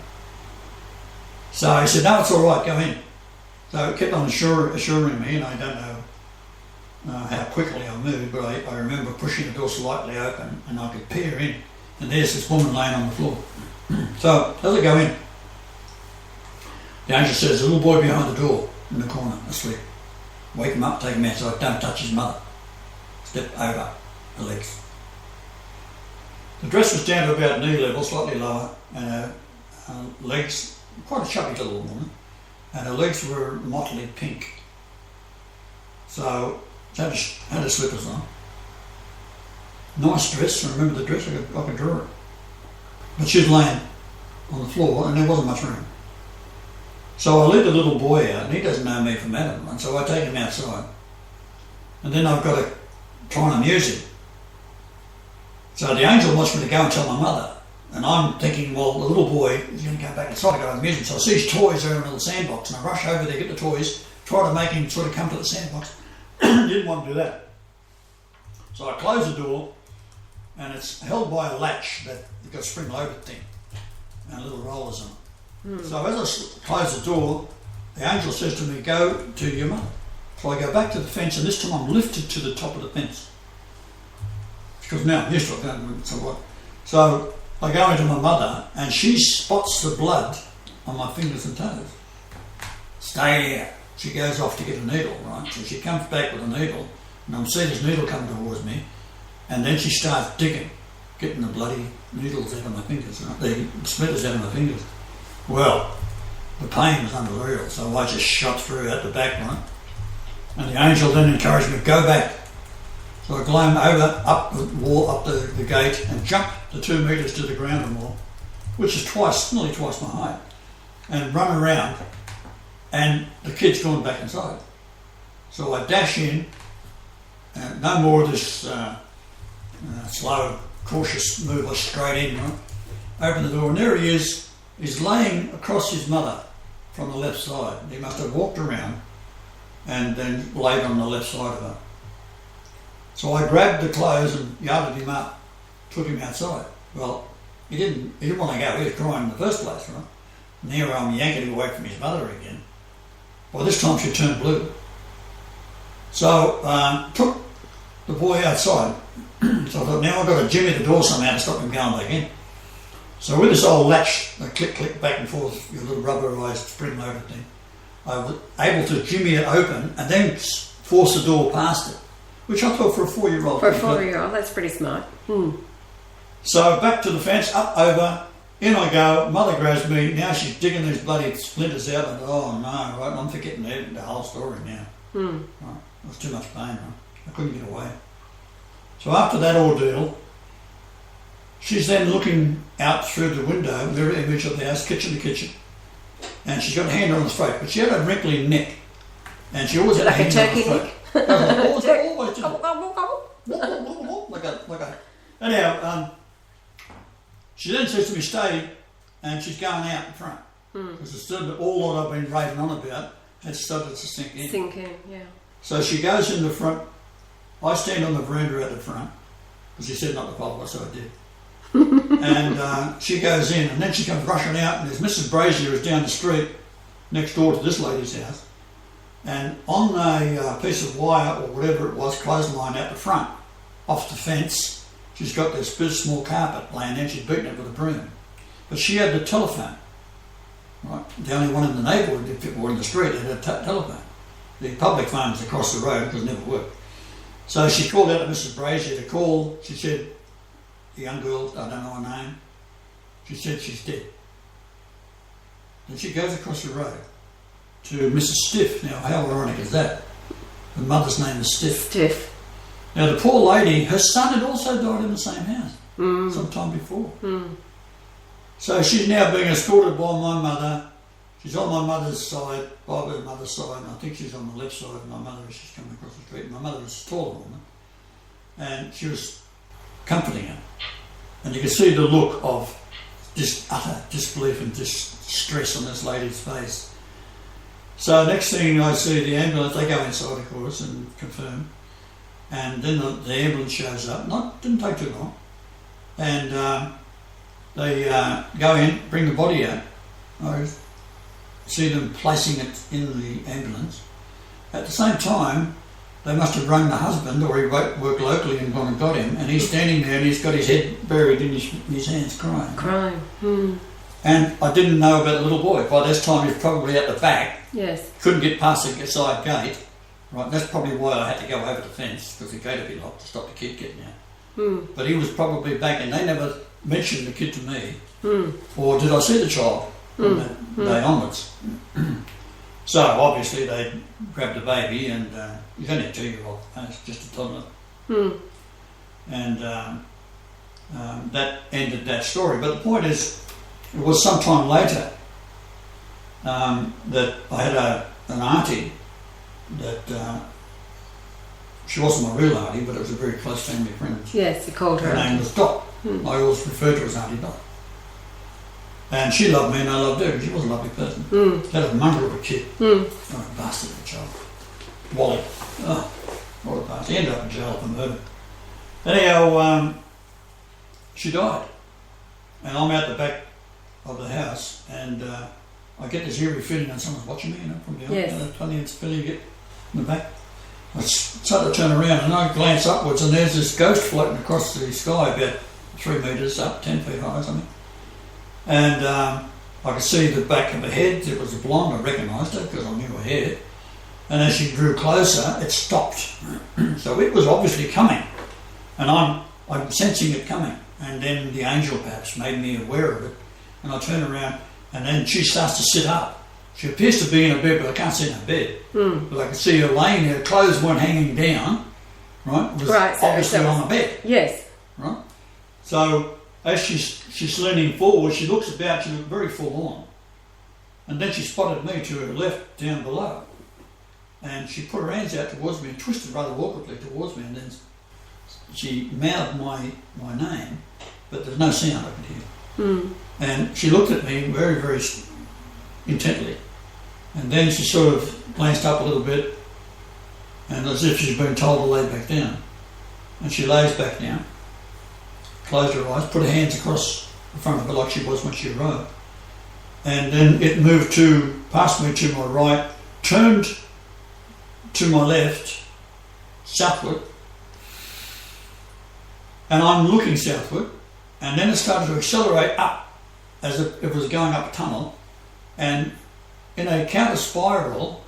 So he said, "No, it's all right, go in." So it kept on assuring me, and I don't know how quickly I moved, but I remember pushing the door slightly open, and I could peer in, and there's this woman laying on the floor. So as I go in, the angel says, "There's a little boy behind the door in the corner, asleep. Wake him up, take him outside, don't touch his mother. Step over the legs." The dress was down to about knee level, slightly lower, and her legs, quite a chubby little woman, and her legs were motley pink. So had her slippers on. Nice dress, I remember the dress, I could draw it. But she was laying on the floor and there wasn't much room. So I leave the little boy out and he doesn't know me from Adam, and so I take him outside. And then I've got to try and amuse him. So the angel wants me to go and tell my mother. And I'm thinking, well, the little boy is going to go back inside, go and amuse him. So I see his toys are in a little sandbox, and I rush over there, get the toys, try to make him sort of come to the sandbox. Didn't want to do that. So I close the door, and it's held by a latch that you've got a spring-loaded thing, and little rollers on it. So as I close the door, the angel says to me, go to your mother. So I go back to the fence, and this time I'm lifted to the top of the fence. Because now I'm used to it, so I go into my mother and she spots the blood on my fingers and toes. Stay here. She goes off to get a needle, right? So she comes back with a needle and I'm seeing this needle coming towards me, and then she starts digging, getting the bloody needles out of my fingers, right? The splinters out of my fingers. Well, the pain was unreal, so I just shot through out the back, right? And the angel then encouraged me, go back. So I climb over, up the wall, up the gate, and jump the 2 metres to the ground or more, which is nearly twice my height, and run around, and the kid's gone back inside. So I dash in, and no more of this slow, cautious move, I straight in, right? Open the door, and there he is. He's laying across his mother from the left side. He must have walked around and then laid on the left side of her. So I grabbed the clothes and yarded him up, took him outside. Well, he didn't want to go, he was crying in the first place, right? And here I'm yanking him away from his mother again. By this time she turned blue. So took the boy outside. So I thought, now I've got to jimmy the door somehow to stop him going back in. So with this old latch, the click back and forth, your little rubberised spring-loaded thing, I was able to jimmy it open and then force the door past it. Which I thought for a 4-year-old. For a 4-year-old, that's pretty smart. So back to the fence, up over, in I go, mother grabs me, now she's digging these bloody splinters out, and oh no, right, I'm forgetting the whole story now. Right, it was too much pain, right? I couldn't get away. So after that ordeal, she's then looking out through the window, mirror image of the house, kitchen to kitchen, and she's got a hand on his throat, but she had a wrinkly neck, and she always had a hand on her throat. Always did it. Like that. Anyhow, she then says to me, stay, and she's going out in front. Because all what I've been raving on about had started to sink in. Yeah. So she goes in the front. I stand on the veranda at the front, because she said not to follow us, so I did. And she goes in, and then she comes rushing out, and there's Mrs. Brazier is down the street next door to this lady's house. And on a piece of wire or whatever it was, clothesline out the front, off the fence, she's got this big small carpet laying there, and she's beaten it with a broom. But she had the telephone, right? The only one in the neighbourhood, or in the street, had a telephone. The public phone was across the road because it never worked. So she called out to Mrs. Brazier to call. She said, the young girl, I don't know her name, she said she's dead. Then she goes across the road to Mrs. Stiff. Now, how ironic is that? The mother's name is Stiff. Now, the poor lady, her son had also died in the same house some time before. So she's now being escorted by my mother. She's on my mother's side, by her mother's side, and I think she's on the left side of my mother as she's coming across the street. My mother was a taller woman, and she was comforting her. And you could see the look of just utter disbelief and distress on this lady's face. So next thing I see the ambulance, they go inside of course and confirm, and then the ambulance shows up, didn't take too long, and they go in, bring the body out. I see them placing it in the ambulance. At the same time, they must have rung the husband, or he worked locally and gone and got him, and he's standing there and he's got his head buried in his hands crying. And I didn't know about the little boy. By this time he was probably at the back. Yes. Couldn't get past the side gate. Right, that's probably why I had to go over the fence, because the gate had been locked to stop the kid getting out. But he was probably back, and they never mentioned the kid to me. Or did I see the child from that day onwards? So obviously they grabbed the baby, and he's only a 2-year-old, and it's just a toddler. And that ended that story. But the point is, it was some time later that I had an auntie that she wasn't my real auntie, but it was a very close family friend. Yes, you called her. Her name was Dot. I always referred to her as Auntie Dot. And she loved me and I loved her. She was a lovely person. She had a mongrel of a kid. Oh, a bastard of a child. Wally. Oh, what a bastard. He ended up in jail for murder. Anyhow, she died. And I'm out the back of the house, and I get this eerie feeling that someone's watching me, from behind. Yes. That funny feeling you get in the back. I start to turn around and I glance upwards, and there's this ghost floating across the sky about 3 metres up, 10 feet high or something. And I could see the back of her head. It was a blonde. I recognised her because I knew her hair. And as she drew closer, it stopped. So it was obviously coming, and I'm sensing it coming. And then the angel perhaps made me aware of it, and I turn around, and then she starts to sit up. She appears to be in a bed, but I can't see in her bed. But I can see her laying there. Her clothes weren't hanging down, right? It was obviously on the bed. Yes. Right? So as she's leaning forward, she looks about, she looked very full on. And then she spotted me to her left, down below. And she put her hands out towards me and twisted rather awkwardly towards me, and then she mouthed my name, but there's no sound I could hear. And she looked at me very, very intently. And then she sort of glanced up a little bit, and as if she's been told to lay back down. And she lays back down, closed her eyes, put her hands across the front of her like she was when she arrived. And then it moved past me to my right, turned to my left, southward, and I'm looking southward, and then it started to accelerate up as if it was going up a tunnel, and in a counter spiral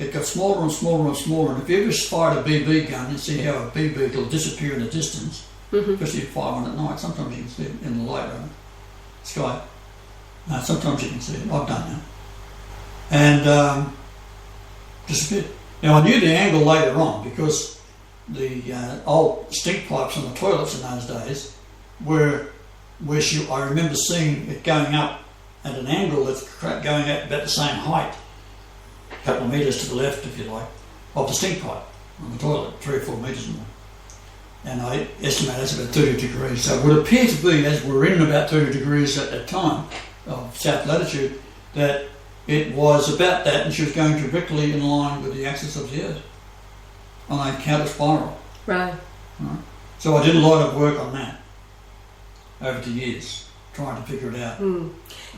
it got smaller and smaller and smaller. And if you ever fired a BB gun and see how a BB will disappear in the distance, especially if you fire one at night, sometimes you can see it in the light sky. Sometimes you can see it. I've done that. And disappeared. Now I knew the angle later on because the old stink pipes on the toilets in those days were where I remember seeing it going up at an angle that's going at about the same height, a couple of metres to the left, if you like, of the stink pipe on the toilet, 3 or 4 metres more. And I estimate that's about 30 degrees. So it would appear to be, as we're in about 30 degrees at that time of south latitude, that it was about that, and she was going directly in line with the axis of the Earth on a counter spiral. Right. So I did a lot of work on that over the years, trying to figure it out.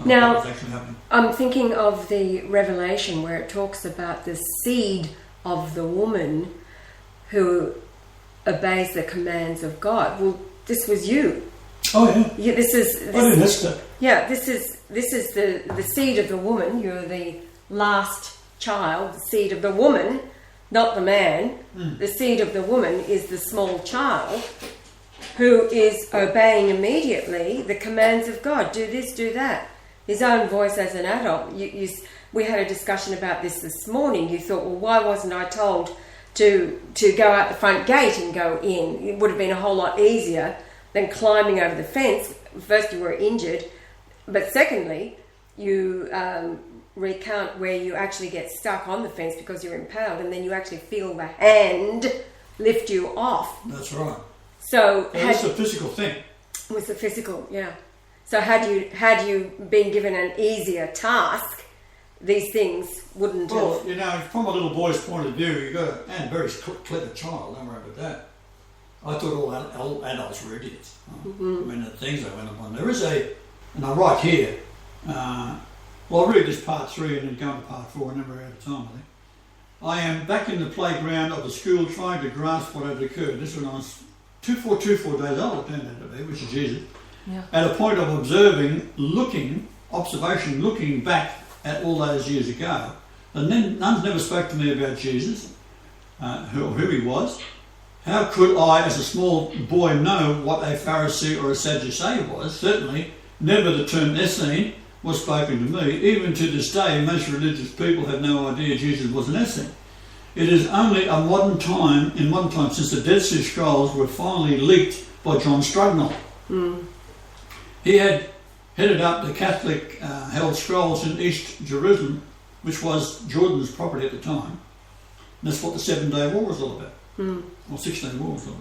Now, what was actually happening. I'm thinking of the Revelation where it talks about the seed of the woman who obeys the commands of God. Well, this was you. Oh yeah. Yeah, this is. I didn't miss that. Yeah, this is the seed of the woman. You're the last child, the seed of the woman, not the man. The seed of the woman is the small child who is obeying immediately the commands of God. Do this, do that. His own voice as an adult. We had a discussion about this morning. You thought, well, why wasn't I told to go out the front gate and go in? It would have been a whole lot easier than climbing over the fence. First, you were injured, but secondly, you recount where you actually get stuck on the fence because you're impaled, and then you actually feel the hand lift you off. That's right. So it's a physical thing. It was a physical, yeah. So had you been given an easier task, these things wouldn't have... Well, you know, from a little boy's point of view, you've got and very clever child, don't worry about that. I thought all adults were idiots. I mean, the things they went upon. There is and I write here, well, I'll read this part 3 and then go on to part 4, and then we're out of time, I think. I am back in the playground of the school trying to grasp what had occurred. This was when I was 24 days old, it turned out to be, which is Jesus. Yeah. At a point of looking back at all those years ago. And then nuns never spoke to me about Jesus, who he was. How could I, as a small boy, know what a Pharisee or a Sadducee was? Certainly never the term Essene was spoken to me. Even to this day, most religious people have no idea Jesus was an Essene. It is only in modern time since the Dead Sea Scrolls were finally leaked by John Strugnall. He had headed up the Catholic held scrolls in East Jerusalem, which was Jordan's property at the time. And that's what the 7-Day War was all about, or 6-Day War was all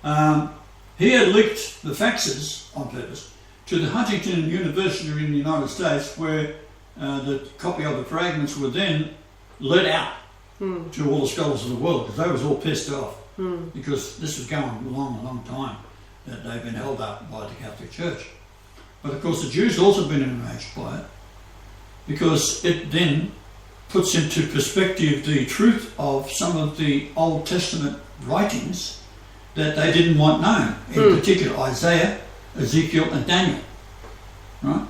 about. He had leaked the faxes on purpose to the Huntington University in the United States, where the copy of the fragments were then let out to all the scholars of the world, because they was all pissed off, because this was going a long time that they've been held up by the Catholic Church. But of course the Jews also been enraged by it, because it then puts into perspective the truth of some of the Old Testament writings that they didn't want known, in particular Isaiah, Ezekiel and Daniel. Right?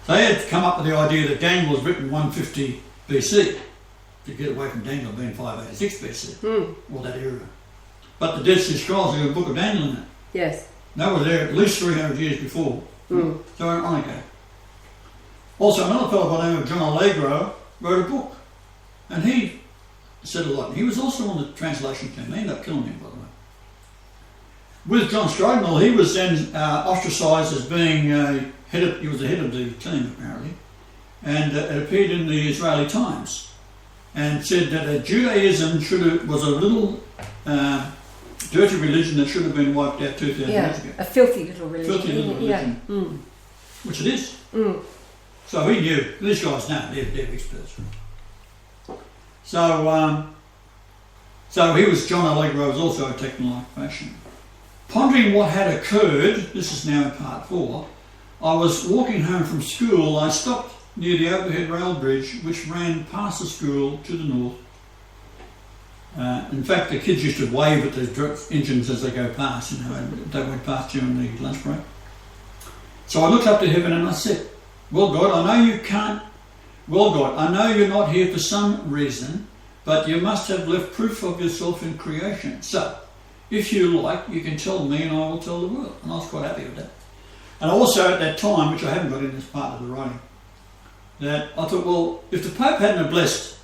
They had come up with the idea that Daniel was written 150 BC, to get away from Daniel being 586 BC, or that era. But the Dead Sea Scrolls have got a book of Daniel in it. Yes. They were there at least 300 years before. So on it goes. Also, another fellow by the name of John Allegro wrote a book, and he said a lot. He was also on the translation team. They ended up killing him, by the way. With John Strugnall, he was then ostracised as being he was the head of the team, apparently, and it appeared in the Israeli Times, and said that Judaism was a little dirty religion that should have been wiped out 2,000 years ago. A filthy little religion. Filthy little religion. Which it is. So he knew, these guys know, they're experts. So John Allegro was also attacked in like fashion. Pondering what had occurred, this is now in part 4, I was walking home from school. I stopped near the overhead rail bridge which ran past the school to the north. In fact, the kids used to wave at the engines as they go past, and they went past during the lunch break. So I looked up to heaven and I said, well, God, I know you're not here for some reason, but you must have left proof of yourself in creation. So, if you like, you can tell me and I will tell the world. And I was quite happy with that. And also at that time, which I haven't got in this part of the writing, that I thought, well, if the Pope hadn't have blessed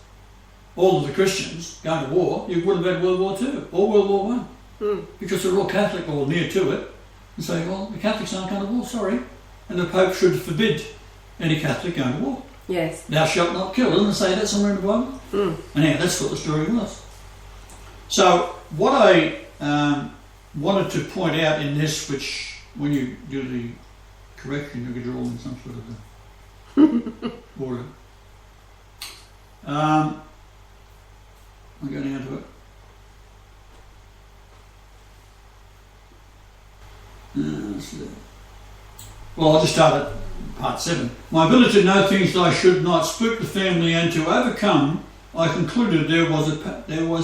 all of the Christians going to war, you would have had World War II or World War I. Because they're all Catholic or near to it. And say, well, the Catholics aren't going to war, sorry. And the Pope should forbid any Catholic going to war. Yes. Thou shalt not kill. Doesn't it say that somewhere in the Bible? And yeah, that's what the story was. So what I wanted to point out in this, which when you do the correction, you can draw in some sort of order. I'm going down to it. Well, I'll just start at part 7. My ability to know things that I should not spooked the family, and to overcome, I concluded there was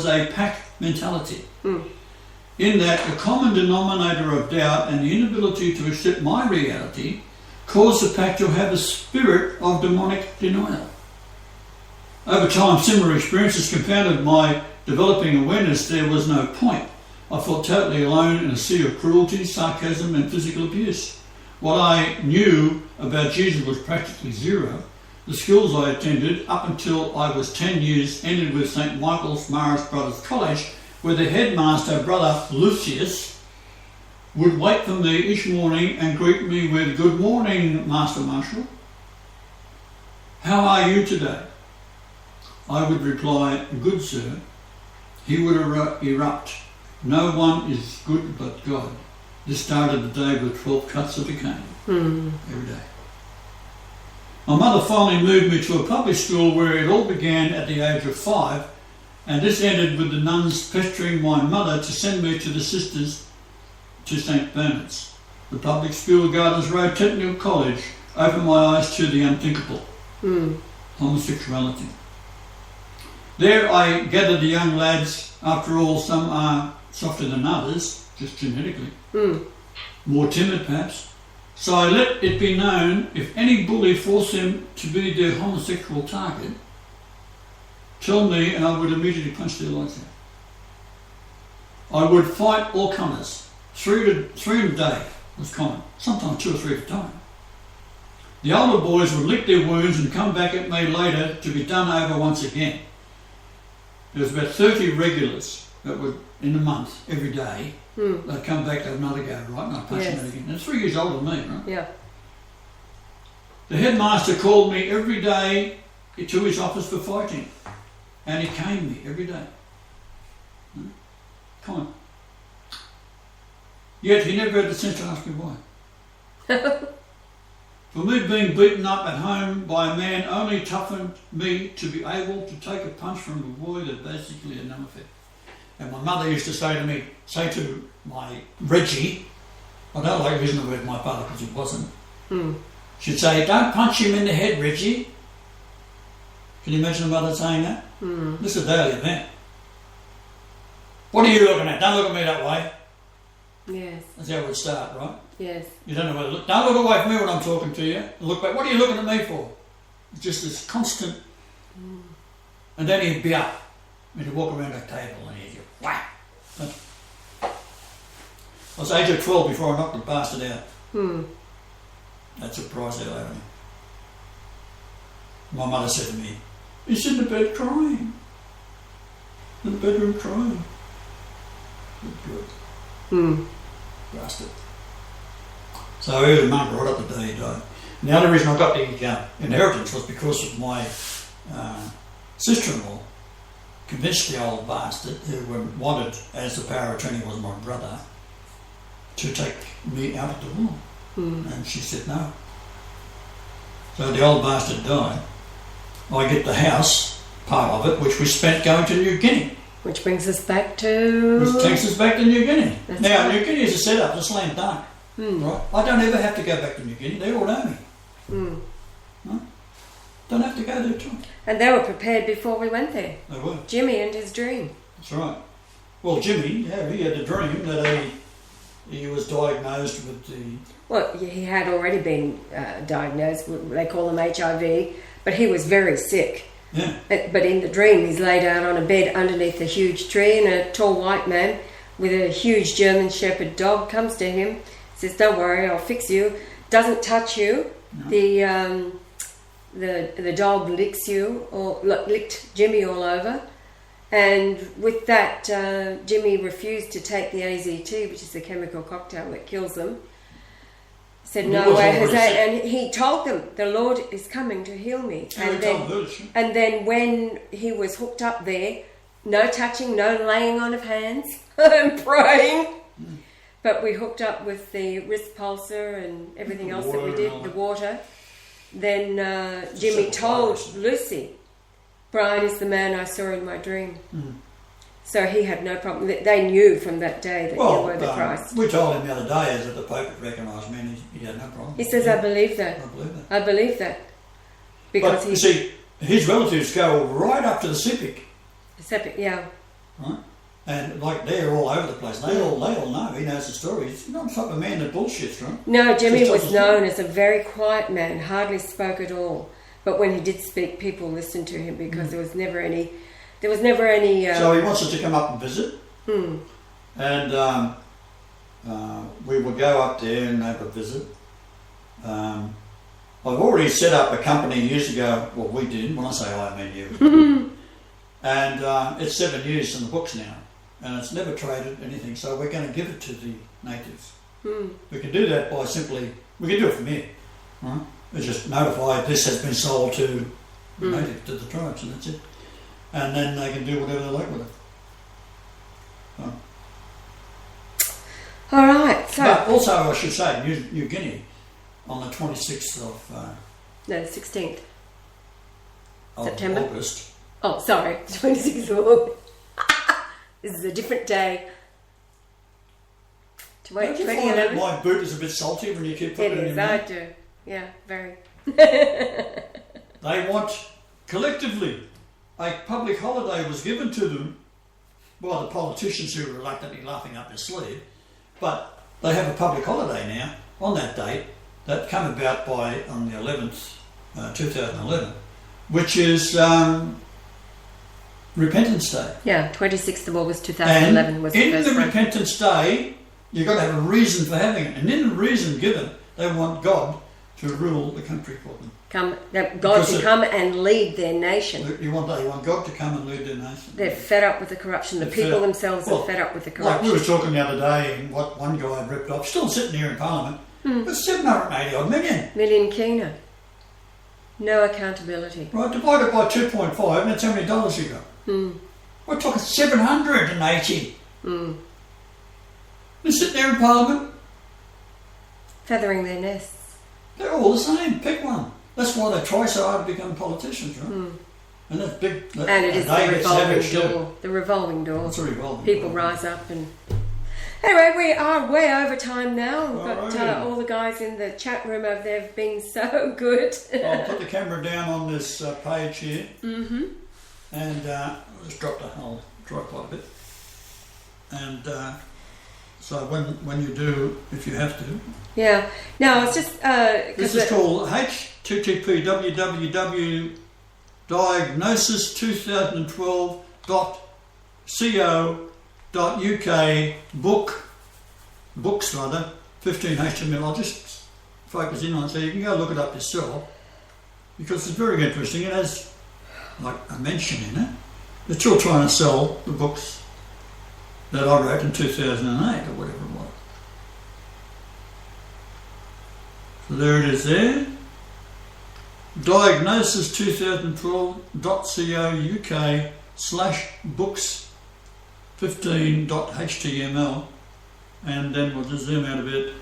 a pack mentality. In that the common denominator of doubt and the inability to accept my reality caused the pack to have a spirit of demonic denial. Over time, similar experiences compounded my developing awareness there was no point. I felt totally alone in a sea of cruelty, sarcasm and physical abuse. What I knew about Jesus was practically zero. The schools I attended up until I was 10 years ended with St. Michael's Marist Brothers College, where the headmaster, Brother Lucius, would wait for me each morning and greet me with, "Good morning, Master Marshall. How are you today?" I would reply, "Good, sir." He would erupt, "No one is good but God." This started the day with 12 cuts of the cane every day. My mother finally moved me to a public school where it all began at the age of 5, and this ended with the nuns pestering my mother to send me to the sisters to St. Bernard's. The public school, Gardens Road Technical College, opened my eyes to the unthinkable, homosexuality. There I gathered the young lads. After all, some are softer than others, just genetically, more timid perhaps. So I let it be known, if any bully forced them to be their homosexual target, tell me and I would immediately punch their lights out. I would fight all comers. Three a day was common, sometimes 2 or 3 at a time. The older boys would lick their wounds and come back at me later to be done over once again. There was about 30 regulars that would, in a month, every day, they'd come back to have another go, right? And I'd punch them again. They're 3 years older than me, right? Yeah. The headmaster called me every day to his office for fighting. And he caned me every day. Come on. Yet he never had the sense to ask me why. For me, being beaten up at home by a man only toughened me to be able to take a punch from a boy that basically had no effect. And my mother used to say to my Reggie, I don't like using the word my father because he wasn't. She'd say, don't punch him in the head, Reggie. Can you imagine a mother saying that? This is a daily event. What are you looking at? Don't look at me that way. Yes. That's how it would start, right? Yes. You don't know where to look. Don't look away from me when I'm talking to you. Look back. What are you looking at me for? It's just this constant. And then he'd be up. And he'd walk around that table and he'd go, whack. I was age of 12 before I knocked the bastard out. That's a prize out over me. My mother said to me, he's in the bed crying. In the bedroom crying. Good. Bastard. So he was a monk right up the day he died. And the only reason I got the inheritance was because of my sister-in-law convinced the old bastard, who wanted, as the power of attorney was my brother, to take me out of the will. And she said no. So the old bastard died. I get the house, part of it, which we spent going to New Guinea. Which brings us back to... Which takes us back to New Guinea. That's now, right. New Guinea is a setup, it's a slam dunk. Right? I don't ever have to go back to New Guinea, they all know me. Right? Don't have to go there too. And they were prepared before we went there. They were. Jimmy and his dream. That's right. Well, Jimmy, he had a dream that he was diagnosed with the... Well, he had already been diagnosed, they call him HIV, but he was very sick. Yeah. But in the dream, he's laid out on a bed underneath a huge tree, and a tall white man with a huge German Shepherd dog comes to him, says, don't worry, I'll fix you. Doesn't touch you. No. The dog licks you, or licked Jimmy all over. And with that, Jimmy refused to take the AZT, which is the chemical cocktail that kills them. Said, no way, Jose. And he told them, the Lord is coming to heal me. And then when he was hooked up there, no touching, no laying on of hands, and praying. But we hooked up with the wrist pulsar and everything else that we did, the water. Then Jimmy told Lucy, Brian is the man I saw in my dream. So he had no problem. They knew from that day that you were the Christ. We told him the other day that the Pope had recognised me, and he had no problem. He says, I believe that. I believe that. Because but you see, his relatives go right up to the Sepik. The Sepik, yeah. Right? And like they're all over the place. They all know. He knows the story. He's not the type of man that bullshits, right? No, Jimmy was known as a very quiet man, hardly spoke at all. But when he did speak, people listened to him because there was never any. So he wants us to come up and visit, and we will go up there and have a visit. I've already set up a company years ago. Well, we did. When I say I mean you. And it's 7 years in the books now, and it's never traded anything. So we're going to give it to the natives. We can do that by we can do it from here. Right? We just notify this has been sold to the native, to the tribes, and that's it. And then they can do whatever they like with it. All right. So, but also, I should say, New Guinea on the 26th of... no, the 16th. Of September? August. Oh, sorry, 26th of August. This is a different day. 2011. My boot is a bit salty when you keep putting it in your mouth? I do. Yeah, very. They want, collectively, a public holiday was given to them by the politicians who were reluctantly laughing up their sleeve, but they have a public holiday now on that date that came about on the 11th, 2011, which is Repentance Day. Yeah, 26th of August 2011 was the first one. In the one. Repentance Day, you've got to have a reason for having it, and in the reason given, they want God to rule the country for them. God to come and lead their nation. You want God to come and lead their nation. They're fed up with the corruption. The people themselves are fed up with the corruption. Like we were talking the other day, and what one guy had ripped off, still sitting here in Parliament, was 780 odd million. Million kina. No accountability. Right, divided by 2.5, and that's how many dollars you got. We're talking 780. They're sitting there in Parliament. Feathering their nests. They're all the same. Pick one. That's why they try so hard to become politicians, right? And that's big. And it is the revolving door. The revolving door. It's a revolving People door. rise up and... Anyway, we are way over time now. We've got all the guys in the chat room over there have been so good. I'll put the camera down on this page here. And I'll just drop the whole tripod a bit. And so when you do, if you have to. Yeah. No, it's just... this is called http www.diagnosis2012.co.uk books 15 HTML. I'll just focus in on it so you can go look it up yourself, because it's very interesting. It has, like I mentioned in it, they're still trying to sell the books that I wrote in 2008 or whatever it was. So there it is there. Diagnosis2012.co.uk/books15.html, and then we'll just zoom out a bit,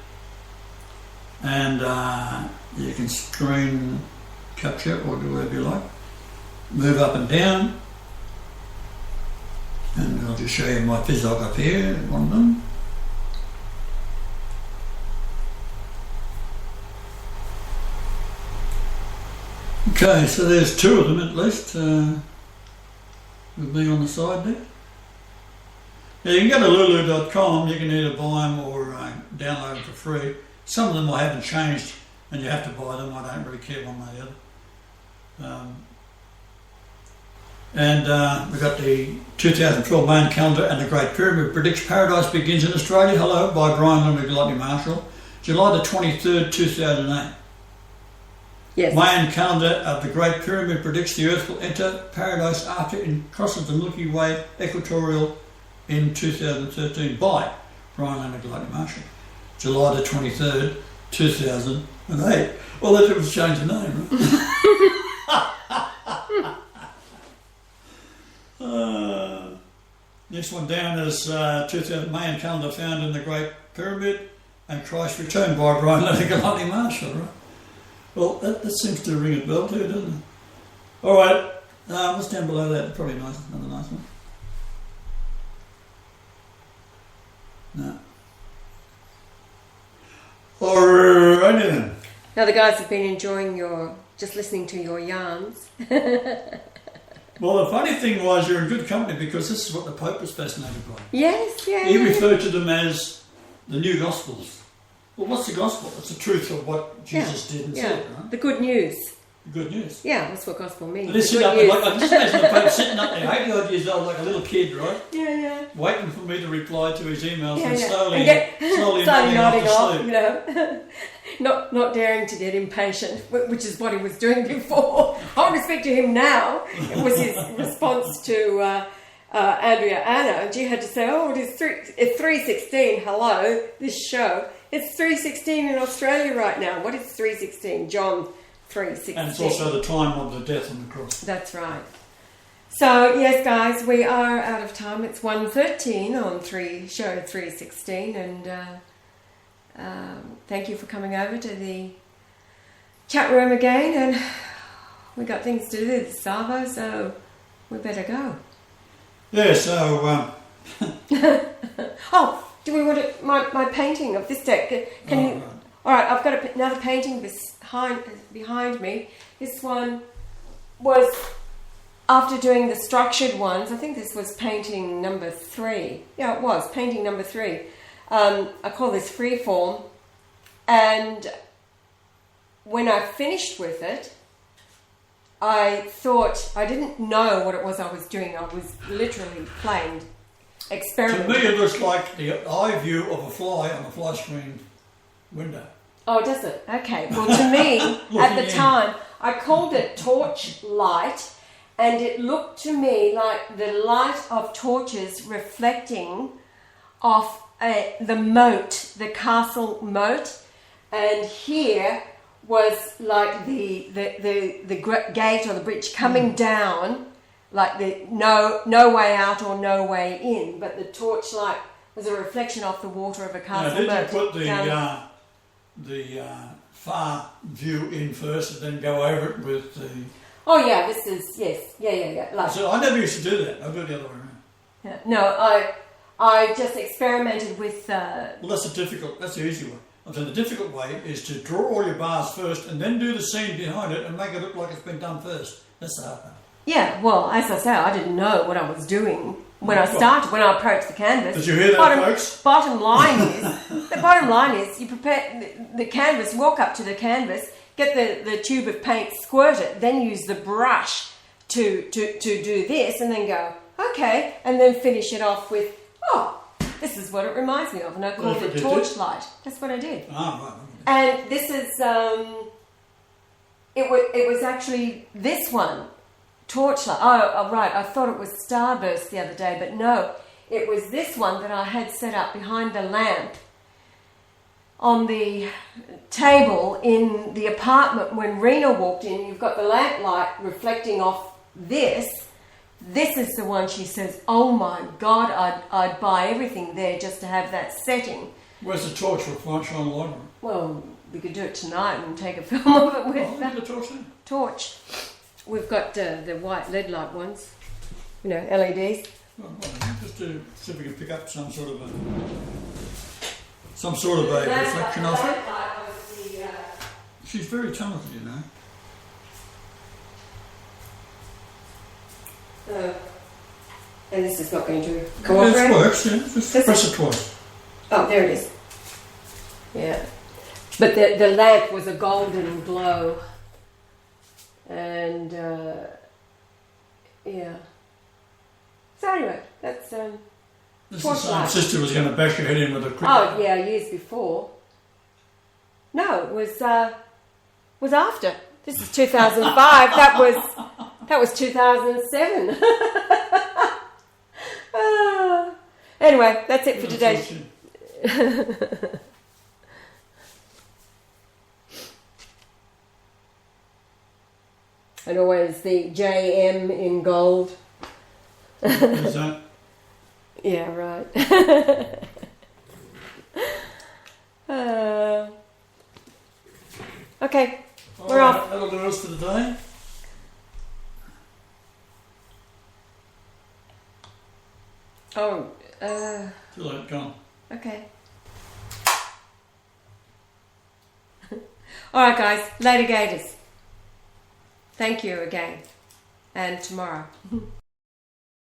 and you can screen capture or do whatever you like. Move up and down, and I'll just show you my physog up here, one of them. Okay, so there's two of them at least, with me on the side there. Now you can go to lulu.com, you can either buy them or download them for free. Some of them I haven't changed and you have to buy them, I don't really care one way or the other. And we've got the 2012 main calendar and the Great Pyramid predicts Paradise Begins in Australia. Hello, by Brian Leonard Marshall. July the 23rd, 2008. Yes. Mayan calendar of the Great Pyramid predicts the Earth will enter paradise after it crosses the Milky Way equatorial in 2013 by Brian Leonard Marshall. July the 23rd, 2008. Well, they didn't change the name, right? Next one down is 2000 Mayan calendar found in the Great Pyramid and Christ's Return by Brian Leonard Marshall, right? Well, that seems to ring a bell too, doesn't it? All right, what's down below that? Probably nice, another nice one. No. Alrighty then. Now the guys have been enjoying just listening to your yarns. Well, the funny thing was you're in good company because this is what the Pope was fascinated by. Yes, yeah. He referred to them as the new Gospels. Well, what's the Gospel? It's the truth of what Jesus did and said, right? The good news. The good news. Yeah, that's what Gospel means. But just imagine the Pope sitting up there, 80 odd years old, like a little kid, right? Yeah. Waiting for me to reply to his emails and slowly nodding off, you know. not daring to get impatient, which is what he was doing before. I want to speak to him now. It was his response to Andrea Anna, and she had to say, oh, it's 3:16, hello, this show. It's 3:16 in Australia right now. What is 3:16? John 3:16. And it's also the time of the death on the cross. That's right. So, yes, guys, we are out of time. It's 1:13 on show 3:16, and thank you for coming over to the chat room again, and we got things to do this Savo, so we better go. Yeah, so... Oh, do we want to, my painting of this deck, can you... Right. All right, I've got another painting behind me. This one was, after doing the structured ones, I think this was painting number 3. Yeah, it was, painting number 3. I call this Freeform. And when I finished with it, I thought, I didn't know what it was I was doing. I was literally playing, experimenting. To me, it looks like the eye view of a fly on a fly screen window. Oh, does it? Okay. Well, to me, at the time, I called it torch light, and it looked to me like the light of torches reflecting off the moat, the castle moat, and here was like the gate or the bridge coming down, like the no way out or no way in, but the torchlight was a reflection off the water of a castle Now, moat. did you put the far view in first and then go over it with the... Oh yeah, this is, yes, yeah. Like, So I never used to do that. I do it the other way around. yeah. No, I just experimented with... Well, that's the easy way. I'm saying the difficult way is to draw all your bars first and then do the scene behind it and make it look like it's been done first. That's the hard part. Yeah, well, as I say, I didn't know what I was doing when I started, when I approached the canvas. Did you hear that, folks? Bottom line is, you prepare the canvas, walk up to the canvas, get the tube of paint, squirt it, then use the brush to do this, and then go, okay, and then finish it off with, oh, this is what it reminds me of, and I called it torchlight. That's what I did. Ah, right. And this is, it was actually this one. Torchlight. Oh, right. I thought it was Starburst the other day, but no. It was this one that I had set up behind the lamp on the table in the apartment when Rena walked in. You've got the lamp light reflecting off this. This is the one she says, oh my God, I'd buy everything there just to have that setting. Where's the torch for shine light on it? Well, we could do it tonight and take a film of it with the torch then? torch. We've got the white LED light ones, LEDs. Well, just to see if we can pick up some sort of a reflection of it. She's very talented, you know. And this is not going to cooperate? It works, yeah. Just press it twice. Oh, there it is. Yeah. But the lamp was a golden glow. And, yeah. So anyway, that's, This is the same sister was going to bash your head in with a cricket. Oh, yeah, years before. No, it was after. This is 2005. That was 2007. Anyway, that's it for today. And always the JM in gold. Is that? Yeah, right. Okay, we're off. That'll do us for the day. Oh, Too late, gone. okay. All right, guys. Later, Gators. Thank you again. And tomorrow.